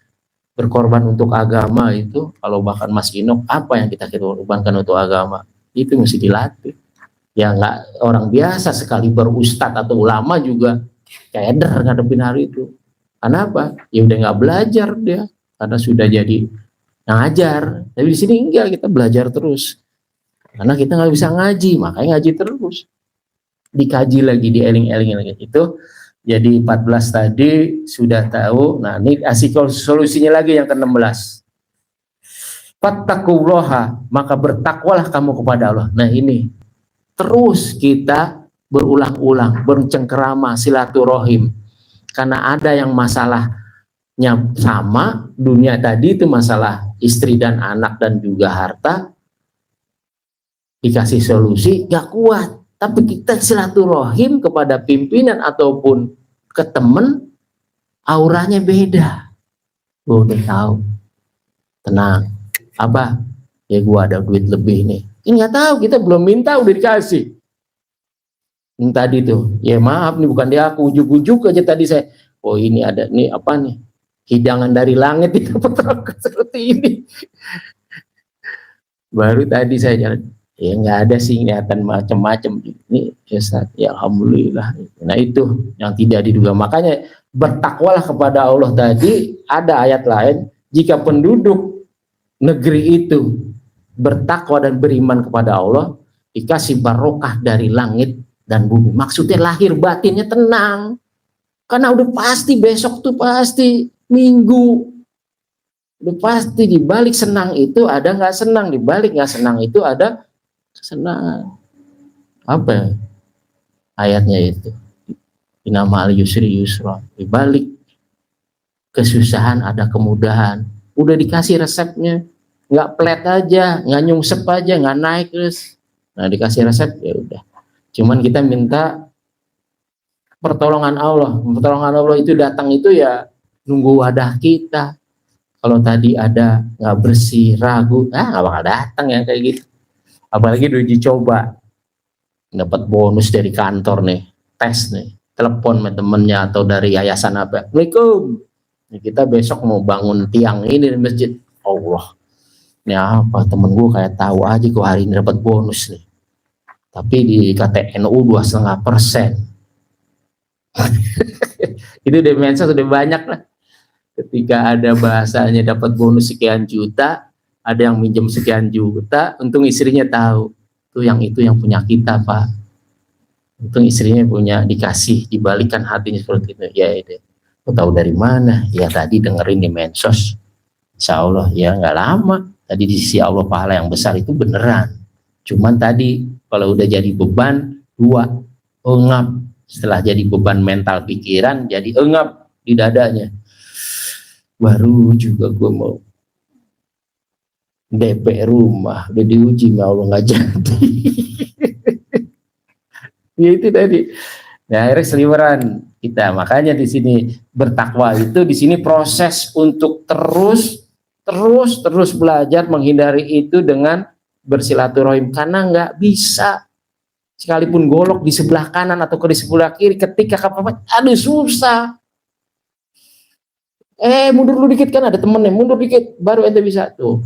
berkorban untuk agama itu, kalau bahkan Mas Inok, apa yang kita korbankan untuk agama? Itu mesti dilatih. Ya nggak orang biasa, sekali berustad atau ulama juga keder ngadepin hari itu. Kenapa? Ya udah nggak belajar dia. Karena sudah jadi ngajar, tapi di sini enggak, kita belajar terus. Karena kita nggak bisa ngaji, makanya ngaji terus. Dikaji lagi, dieling-eling lagi. Itu jadi 14 tadi sudah tahu. Nah, ini asik solusinya lagi yang ke-16. Fattaqullaha, maka bertakwalah kamu kepada Allah. Nah, ini terus kita berulang-ulang, bercengkerama, silaturahim. Karena ada yang masalah sama dunia tadi itu, masalah istri dan anak dan juga harta, dikasih solusi gak kuat, tapi kita silaturahim kepada pimpinan ataupun ke temen, auranya beda. Gue udah tahu, tenang, apa ya, gue ada duit lebih nih, ini nggak tahu, kita belum minta udah dikasih. Yang tadi tuh, ya maaf nih bukan dia aku, ujuk-ujuk aja tadi saya, oh ini ada nih apa nih, hidangan dari langit itu seperti ini. Baru tadi saya jalan, ya nggak ada sih niatan macam-macam ini ya, ya alhamdulillah. Nah itu yang tidak diduga. Makanya bertakwalah kepada Allah tadi, ada ayat lain, jika penduduk negeri itu bertakwa dan beriman kepada Allah, dikasih barokah dari langit dan bumi. Maksudnya lahir batinnya tenang, karena udah pasti besok tuh pasti Minggu, udah pasti di balik senang itu ada nggak senang, di balik nggak senang itu ada senang. Apa ya? Ayatnya itu, inama al yusri yusra, di balik kesusahan ada kemudahan. Udah dikasih resepnya, nggak pelet aja, nggak nyungsep aja, nggak naik terus. Nah dikasih resep ya udah. Cuman kita minta pertolongan Allah. Pertolongan Allah itu datang itu ya nunggu wadah kita. Kalau tadi ada nggak bersih, ragu, nggak bakal datang yang kayak gitu. Apalagi udah uji coba, dapat bonus dari kantor nih, tes nih, telepon sama temennya atau dari yayasan apa, Assalamualaikum, kita besok mau bangun tiang ini di masjid. Allah, ini apa, temen gue kayak tahu aja kok hari ini dapat bonus nih, tapi di KTNU 2,5%. Itu dimensi sudah banyak lah. Ketika ada bahasanya dapat bonus sekian juta, ada yang minjem sekian juta, untung istrinya tahu tuh yang itu yang punya kita, Pak. Untung istrinya punya, dikasih, dibalikan hatinya seperti itu. Ya itu, kau tahu dari mana? Ya tadi dengerin di medsos. Insya Allah ya nggak lama. Tadi di sisi Allah pahala yang besar itu beneran. Cuman tadi kalau udah jadi beban, dua, engap. Setelah jadi beban mental pikiran, jadi engap di dadanya. Baru juga gue mau DP rumah, udah diuji sama Allah nggak jadi. Ya itu tadi. Nah, akhirnya seliweran kita. Makanya di sini bertakwa itu di sini proses untuk terus belajar menghindari itu dengan bersilaturahim, karena nggak bisa sekalipun golok di sebelah kanan atau di sebelah kiri, ketika kapan aduh susah. Mundur dulu dikit, kan ada temennya, mundur dikit baru ente bisa tuh.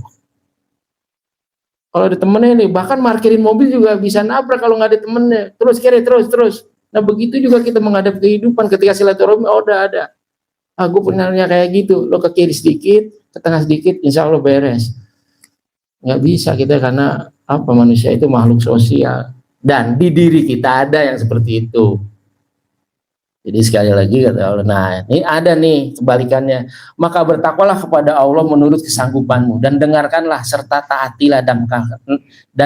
Kalau ada temennya nih, bahkan parkirin mobil juga bisa nabrak kalau nggak ada temennya. Terus kiri, terus. Nah begitu juga kita menghadap kehidupan ketika silaturahmi. Udah ada. Gue pernahnya kayak gitu. Lo ke kiri sedikit, ke tengah sedikit, insya Allah beres. Nggak bisa kita, karena apa, manusia itu makhluk sosial. Dan di diri kita ada yang seperti itu. Jadi sekali lagi kata Allah, nah ini ada nih kebalikannya. Maka bertakwalah kepada Allah menurut kesanggupanmu, dan dengarkanlah serta taatilah dan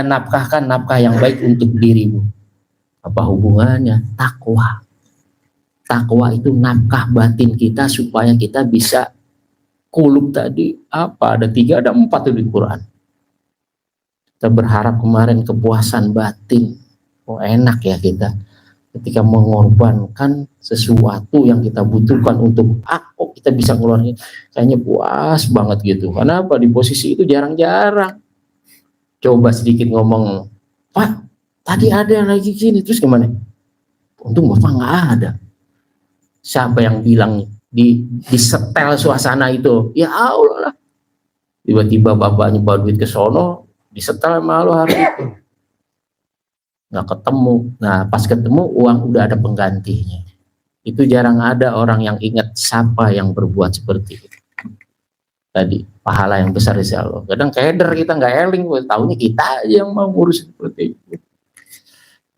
nafkahkan nafkah yang baik untuk dirimu. Apa hubungannya? Takwa. Takwa itu nafkah batin kita supaya kita bisa kulub tadi. Apa? Ada 3, ada 4 di Quran. Kita berharap kemarin kepuasan batin. Enak ya kita ketika mengorbankan sesuatu yang kita butuhkan untuk kok kita bisa ngeluarin, kayaknya puas banget gitu. Kenapa? Di posisi itu jarang-jarang. Coba sedikit ngomong, Pak, tadi ada yang lagi gini, terus gimana? Untung Bapak nggak ada. Siapa yang bilang di setel suasana itu? Ya Allah lah. Tiba-tiba bapaknya bawa duit ke sono, disetel malu hari itu. Nggak ketemu. Nah pas ketemu uang udah ada penggantinya. Itu jarang ada orang yang ingat siapa yang berbuat seperti itu. Tadi pahala yang besar insya Allah. Kadang keder kita nggak eling, taunya kita aja yang mau ngurus seperti itu.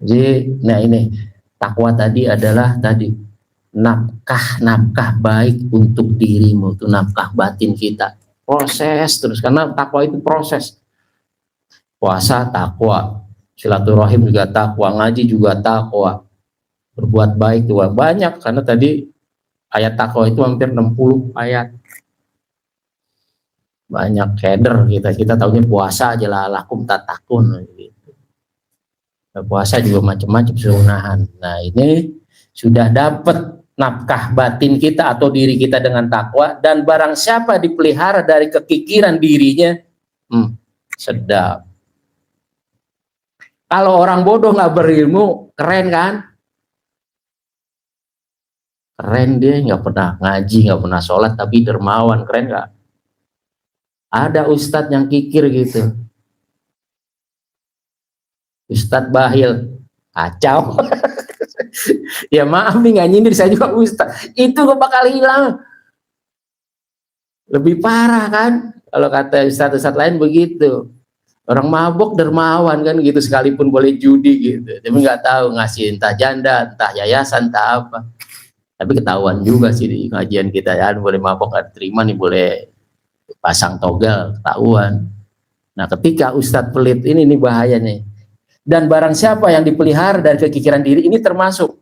Jadi nah ini takwa tadi adalah tadi nafkah baik untuk dirimu, itu nafkah batin kita. Proses terus, karena takwa itu proses. Puasa takwa, silaturahim juga takwa, ngaji juga takwa, berbuat baik juga banyak, karena tadi ayat takwa itu hampir 60 ayat. Banyak keder kita tahunya puasa aja lah, lakum tatakun gitu. Nah, puasa juga macam-macam sunahan. Nah ini sudah dapat nafkah batin kita atau diri kita dengan takwa, dan barang siapa dipelihara dari kekikiran dirinya, sedap. Kalau orang bodoh nggak berilmu, keren kan? Keren dia, nggak pernah ngaji, nggak pernah sholat, tapi dermawan, keren nggak? Ada ustadz yang kikir gitu, ustadz bahil, kacau. Ya maaf nih, nggak nyindir, saya juga ustadz. Itu gak bakal hilang. Lebih parah kan? Kalau kata ustadz-ustadz lain begitu. Orang mabok dermawan kan gitu, sekalipun boleh judi gitu, tapi nggak tahu ngasih entah janda, entah yayasan, entah apa. Tapi ketahuan juga sih di kajian kita, ya boleh mabok nggak terima nih, boleh pasang togel, ketahuan. Nah ketika ustadz pelit ini bahaya nih. Dan barang siapa yang dipelihara dari kekikiran diri, ini termasuk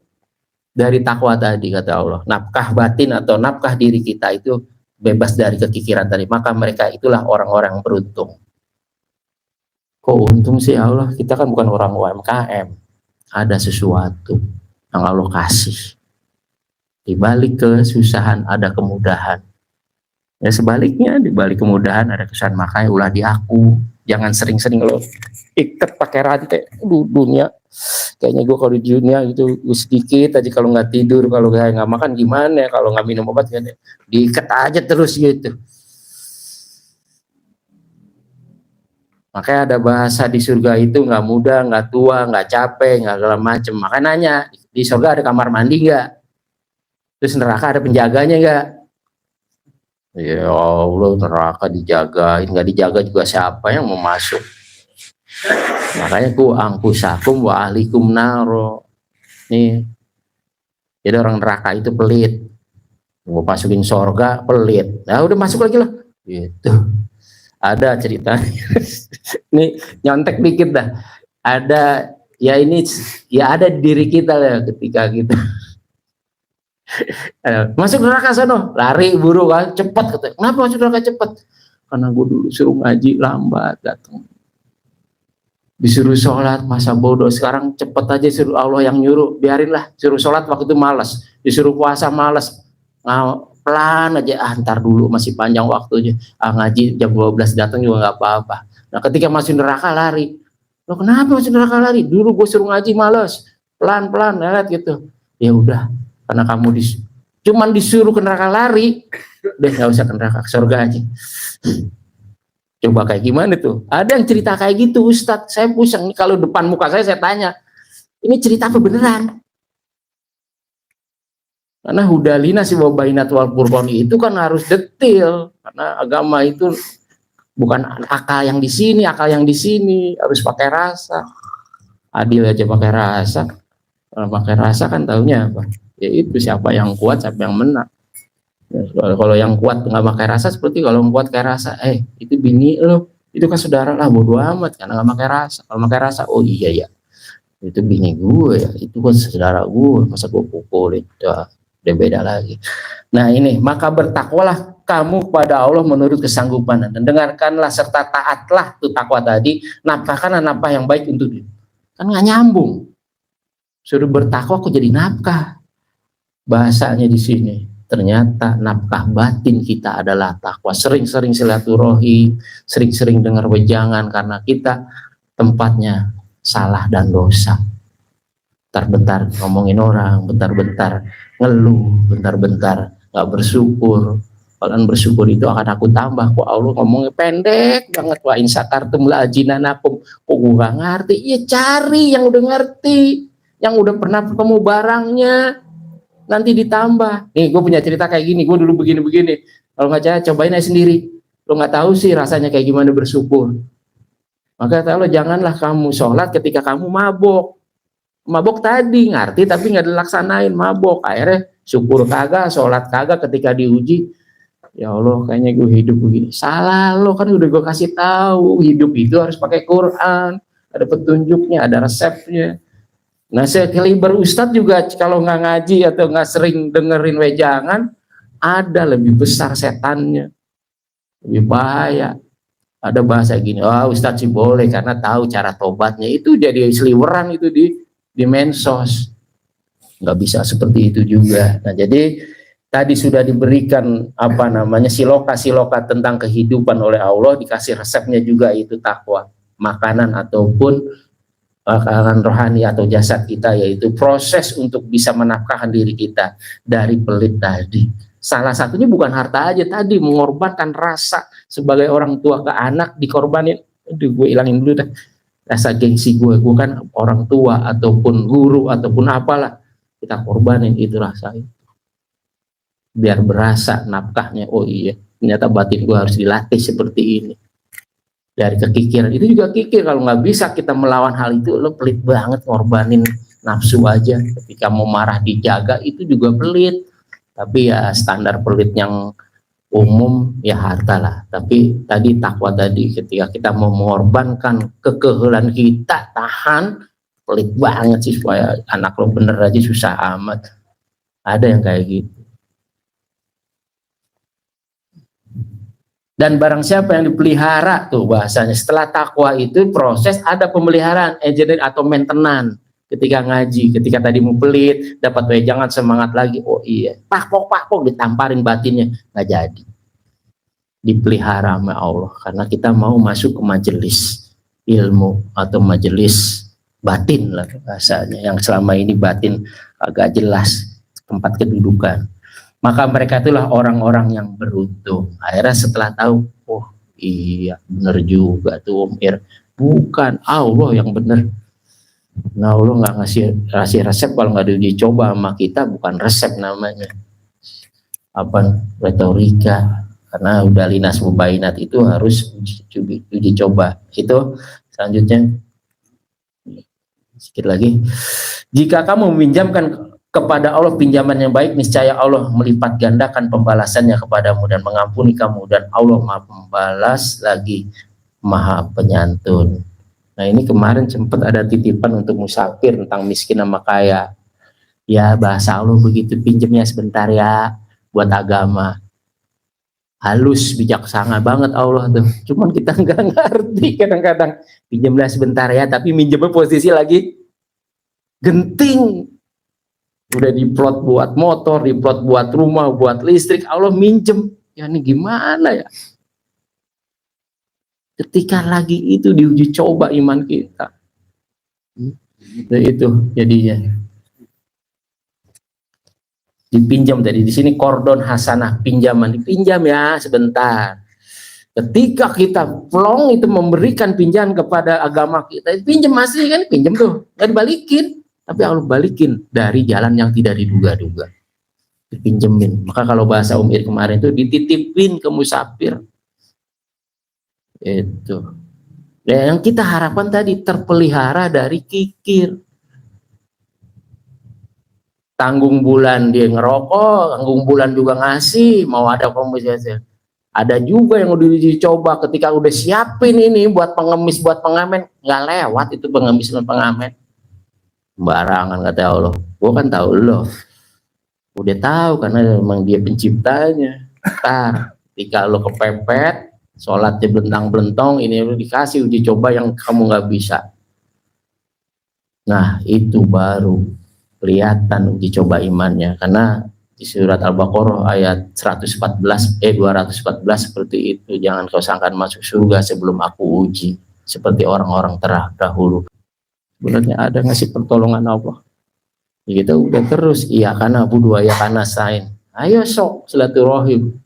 dari takwa tadi kata Allah. Nafkah batin atau nafkah diri kita itu bebas dari kekikiran tadi, maka mereka itulah orang-orang yang beruntung. Kok untung sih Allah, kita kan bukan orang UMKM, ada sesuatu yang Allah kasih. Di balik kesusahan ada kemudahan. Ya sebaliknya, di balik kemudahan ada kesusahan. Makanya ulah di aku. Jangan sering-sering lo ikat pakai rantai. Dunia kayaknya gue kalau di dunia gitu gue sedikit aja, kalau nggak tidur, kalau nggak makan gimana, kalau nggak minum obat kan, diikat aja terus gitu. Makanya ada bahasa di surga itu nggak muda, nggak tua, nggak capek, nggak segala macem. Makanya nanya, di surga ada kamar mandi nggak? Terus neraka ada penjaganya nggak? Ya Allah, neraka dijagain, nggak dijaga juga siapa yang mau masuk? Makanya ku angkusakum wa ahlikum naro. Nih, jadi orang neraka itu pelit. Mau masukin surga pelit. Nah udah masuk lagi lah. Gitu. Ada ceritanya. Nih nyontek dikit dah. Ada ya, ini ya ada di diri kita ya ketika kita masuk neraka sono, lari buru kan, cepat katanya. Kenapa masuk neraka cepat? Karena gue dulu suruh ngaji lambat datang. Disuruh sholat masa bodoh, sekarang cepet aja suruh Allah yang nyuruh, biarinlah. Suruh sholat waktu itu malas, disuruh puasa malas. Nah, pelan aja, ntar dulu masih panjang waktunya. Ngaji jam 12 datang juga nggak apa-apa. Nah ketika masuk neraka lari. Lo kenapa masuk neraka lari? Dulu gue suruh ngaji malas, pelan-pelan lihat gitu. Ya udah, karena kamu cuman disuruh ke neraka lari, udah nggak usah ke neraka, ke surga aja. Coba kayak gimana tuh? Ada yang cerita kayak gitu, Ustadz. Saya pusing nih kalau depan muka saya tanya, ini cerita apa beneran? Karena hudalina si wabainat wal qurbani itu kan harus detail, karena agama itu bukan akal yang di sini, akal yang di sini, harus pakai rasa. Adil aja pakai rasa. Kalau pakai rasa kan taunya apa? Ya itu siapa yang kuat, siapa yang menang. Ya, kalau yang kuat nggak pakai rasa, seperti kalau yang kuat kayak rasa, itu bini lo, itu kan saudara lah, bodo amat karena nggak pakai rasa. Kalau pakai rasa, oh iya ya, itu bini gue ya, itu kan saudara gue, masa gue pukulin, udah beda lagi. Nah ini, maka bertakwalah kamu kepada Allah menurut kesanggupan, dan dengarkanlah serta taatlah tuh takwa tadi, nafkahkan nafkah yang baik untuk dia. Kan nggak nyambung. Suruh bertakwa kok jadi nafkah? Bahasanya di sini. Ternyata nafkah batin kita adalah takwa. Sering-sering silaturahim, sering-sering dengar wejangan karena kita tempatnya salah dan dosa. Bentar-bentar ngomongin orang, bentar-bentar ngeluh, bentar-bentar nggak bersyukur. Kalau bersyukur itu akan aku tambah. Kok Allah ngomongnya pendek banget. Wa in syakartum la azinanakum. Kok gue nggak ngerti? Ya cari yang udah ngerti, yang udah pernah ketemu barangnya. Nanti ditambah. Nih gue punya cerita kayak gini, gue dulu begini-begini. Kalau nggak percaya cobain aja sendiri. Lo nggak tahu sih rasanya kayak gimana bersyukur. Maka kalau janganlah kamu sholat ketika kamu mabok. Mabok tadi ngerti tapi nggak dilaksanain, mabok. Akhirnya syukur kagak, sholat kagak ketika diuji. Ya Allah kayaknya gue hidup begini. Salah lo, kan udah gue kasih tahu hidup itu harus pakai Quran. Ada petunjuknya, ada resepnya. Nah sekaliber Ustadz juga kalau nggak ngaji atau nggak sering dengerin wejangan, ada lebih besar setannya, lebih bahaya. Ada bahasa gini, Ustadz sih boleh karena tahu cara tobatnya, itu jadi seliweran itu di mensos. Nggak bisa seperti itu juga. Nah jadi tadi sudah diberikan siloka tentang kehidupan oleh Allah, dikasih resepnya juga itu takwa, makanan ataupun makanan rohani atau jasad kita, yaitu proses untuk bisa menafkahkan diri kita dari pelit tadi. Salah satunya bukan harta aja tadi, mengorbankan rasa sebagai orang tua ke anak, dikorbanin. Aduh, gue ilangin dulu dah rasa gengsi gue kan orang tua ataupun guru ataupun apalah, kita korbanin itu rasa itu biar berasa nafkahnya. Oh iya, ternyata batin gue harus dilatih seperti ini. Dari kekikiran itu juga kikir, kalau nggak bisa kita melawan hal itu, lo pelit banget ngorbanin nafsu aja. Ketika mau marah dijaga itu juga pelit, tapi ya standar pelit yang umum ya harta lah. Tapi tadi takwa tadi, ketika kita mau mengorbankan kekehelan kita, tahan, pelit banget sih supaya anak lo bener aja susah amat. Ada yang kayak gitu. Dan barang siapa yang dipelihara, tuh bahasanya setelah takwa itu proses ada pemeliharaan, engineering atau maintenance. ketika ngaji, ketika tadi mau pelit, dapat wejangan semangat lagi. Oh iya, pakpok ditamparin batinnya, nggak jadi. Dipelihara sama Allah karena kita mau masuk ke majelis ilmu atau majelis batin lah bahasanya, yang selama ini batin agak jelas tempat kedudukan. Maka mereka itulah orang-orang yang beruntung. Akhirnya setelah tahu, oh iya benar juga tuh Om Ir, bukan Allah yang benar. Nah Allah nggak ngasih resep kalau nggak diuji coba sama kita, bukan resep namanya, apa retorika, karena udah linas mubainat itu harus uji coba. Itu selanjutnya sedikit lagi, jika kamu meminjamkan kepada Allah pinjaman yang baik, niscaya Allah melipat gandakan pembalasannya kepadamu dan mengampuni kamu, dan Allah Maha Pembalas lagi Maha Penyantun. Nah ini kemarin sempat ada titipan untuk musafir tentang miskin sama kaya. Ya bahasa Allah begitu, pinjamnya sebentar ya buat agama. Halus, bijaksana banget Allah tuh. Cuman kita nggak ngerti kadang-kadang. Pinjamlah sebentar ya, tapi minjemnya posisi lagi genting. Udah diplot buat motor, diplot buat rumah, buat listrik, Allah minjem. Ya ini gimana ya? Ketika lagi itu diuji coba iman kita. Nah, itu jadinya. Dipinjam tadi di sini kordon hasanah, pinjaman, dipinjam ya sebentar. Ketika kita plong itu memberikan pinjaman kepada agama kita, pinjam masih kan, pinjam tuh, nggak dibalikin, tapi Allah balikin dari jalan yang tidak diduga-duga. Dipinjemin. Maka kalau bahasa Om Ir kemarin itu dititipin ke musafir. Itu. Dan yang kita harapkan tadi terpelihara dari kikir. Tanggung bulan dia ngerokok, tanggung bulan juga ngasih, mau ada kompensasi. Ada juga yang udah diuji coba ketika udah siapin ini buat pengemis, buat pengamen, nggak lewat itu pengemis dan pengamen. Barangan kata Allah. Gua kan tahu loh. Udah tahu karena memang dia penciptanya. Ntar ketika lo kepepet, sholatnya belentang-belentong, ini lo dikasih uji coba yang kamu nggak bisa. Nah itu baru kelihatan uji coba imannya, karena di surat Al-Baqarah ayat 214 seperti itu, jangan kau sangkan masuk surga sebelum aku uji seperti orang-orang terdahulu. Sebenarnya ada ngasih pertolongan Allah gitu, udah terus iya karena budu ya karena sain, ayo sok silaturahim,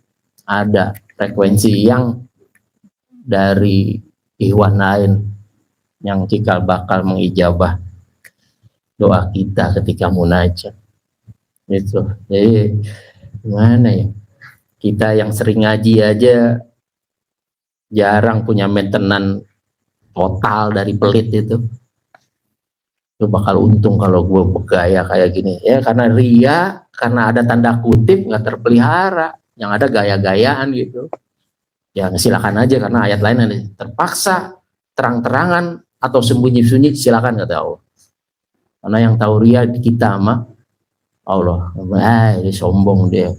ada frekuensi yang dari ikhwan lain yang cikal bakal mengijabah doa kita ketika munajat. Itu jadi gimana ya, kita yang sering ngaji aja jarang punya maintenance total dari pelit itu bakal untung kalau gue bergaya kayak gini ya, karena ria, karena ada tanda kutip nggak terpelihara, yang ada gaya-gayaan gitu ya. Silakan aja, karena ayat lain ada terpaksa, terang-terangan atau sembunyi-sembunyi, silakan kata Allah. Karena yang tahu ria di kita sama Allah. Dia sombong dia.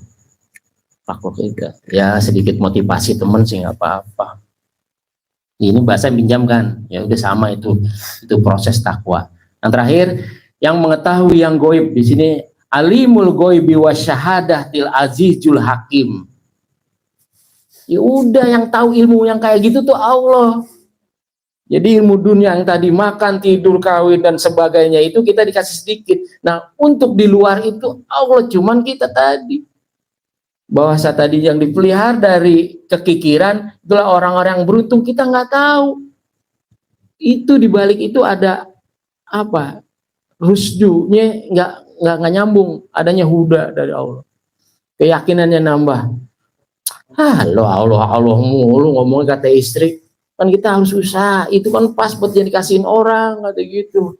Takut itu. Ya sedikit motivasi teman sih nggak apa-apa. Ini bahasa pinjamkan. Ya udah sama itu proses takwa. Yang terakhir, yang mengetahui yang goib di sini, alimul goibi wa syahadatil azizul hakim. Ya udah, yang tahu ilmu yang kayak gitu tuh Allah. Jadi ilmu dunia yang tadi makan, tidur, kawin dan sebagainya itu kita dikasih sedikit. Nah untuk di luar itu Allah, cuman kita tadi bahasa tadi yang dipelihara dari kekikiran itulah orang-orang yang beruntung. Kita nggak tahu itu dibalik itu ada apa, husdunya nggak nyambung, adanya huda dari Allah, keyakinannya nambah. Allah mulu ngomongnya kata istri, kan kita harus usaha, itu kan pas buat jadi kasihin orang kata gitu.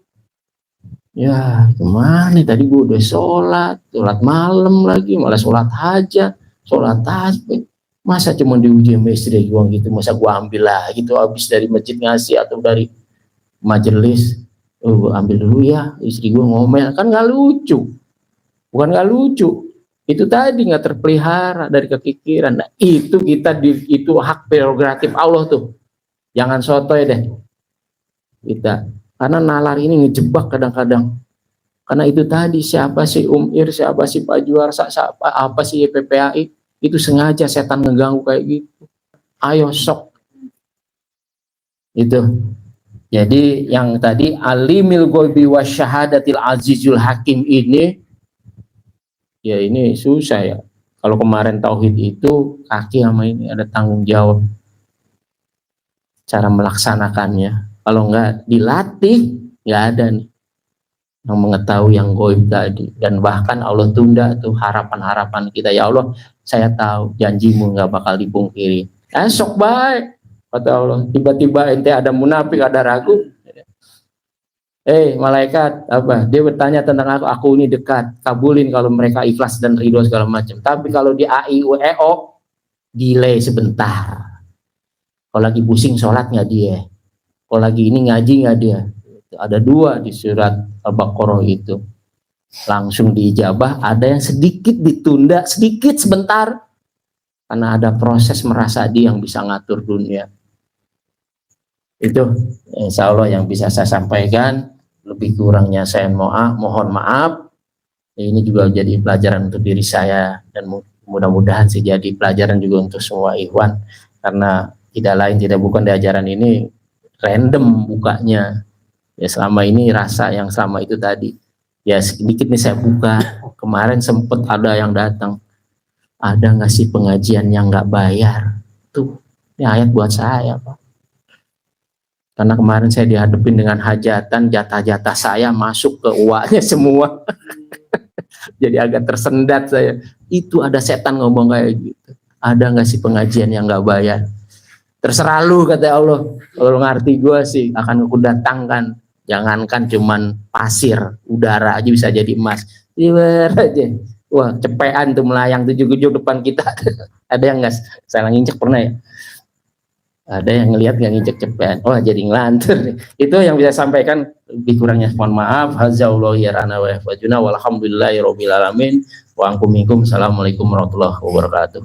Ya gimana tadi gue udah sholat malam lagi, malah sholat hajat, sholat tasbih, masa cuma diuji sama istri gue gitu, masa gue ambil lah gitu habis dari masjid ngasih atau dari majelis, ambil dulu ya, istri gue ngomel, kan nggak lucu. Bukan nggak lucu, itu tadi nggak terpelihara dari kekikiran. Nah itu kita itu hak prerogatif Allah tuh, jangan sotoy deh kita. Karena nalar ini ngejebak kadang-kadang. Karena itu tadi, siapa sih Ir, siapa sih Pak Juarsa, siapa apa sih YPPAI, itu sengaja setan ngeganggu kayak gitu. Ayo sok. Itu. Jadi yang tadi alimil ghaibi wasyahadatil azizul hakim ini, ya ini susah ya. Kalau kemarin tauhid itu kaki sama ini ada tanggung jawab cara melaksanakannya. Kalau nggak dilatih, nggak ada nih yang mengetahui yang gaib tadi. Dan bahkan Allah tunda tuh harapan-harapan kita. Ya Allah, saya tahu janjimu nggak bakal dipungkiri. Esok baik, kata Allah. Tiba-tiba ente ada munafik, ada ragu. Malaikat, apa? Dia bertanya tentang aku ini dekat. Kabulin kalau mereka ikhlas dan ridho segala macam. Tapi kalau di AIUEO, delay sebentar. Kalau lagi pusing sholat nggak dia. Kalau lagi ini ngaji nggak dia. Ada 2 di surat Al-Baqarah itu. Langsung diijabah, ada yang sedikit ditunda, sedikit sebentar. Karena ada proses merasadi yang bisa ngatur dunia. Itu insya Allah yang bisa saya sampaikan. Lebih kurangnya saya mohon maaf. Ini juga jadi pelajaran untuk diri saya. Dan mudah-mudahan sih jadi pelajaran juga untuk semua ikhwan. Karena tidak lain tidak bukan di ajaran ini random bukanya. Ya selama ini rasa yang selama itu tadi. Ya sedikit nih saya buka. Kemarin sempat ada yang datang. Ada nggak sih pengajian yang nggak bayar? Tuh, ini ayat buat saya, Pak. Karena kemarin saya dihadapin dengan hajatan, jatah-jatah saya masuk ke uaknya semua. Jadi agak tersendat saya. Itu ada setan ngomong kayak gitu. Ada nggak sih pengajian yang nggak bayar? Terserah lu, kata Allah. Kalau ngerti gue sih akan aku datangkan. Jangankan cuman pasir, udara aja bisa jadi emas. Ibar aja. Wah, cepean tuh melayang 7 depan kita. Ada yang nggak salah nginjek pernah ya? Ada yang ngelihat nggak nginjek cepean. Wah, jadi ngelantur. Itu yang bisa sampaikan. Lebih kurangnya mohon maaf. Hazaullah yarana wa yafajuna walhamdulillahirabbil alamin. Wa ankum minkum. Assalamualaikum warahmatullahi wabarakatuh.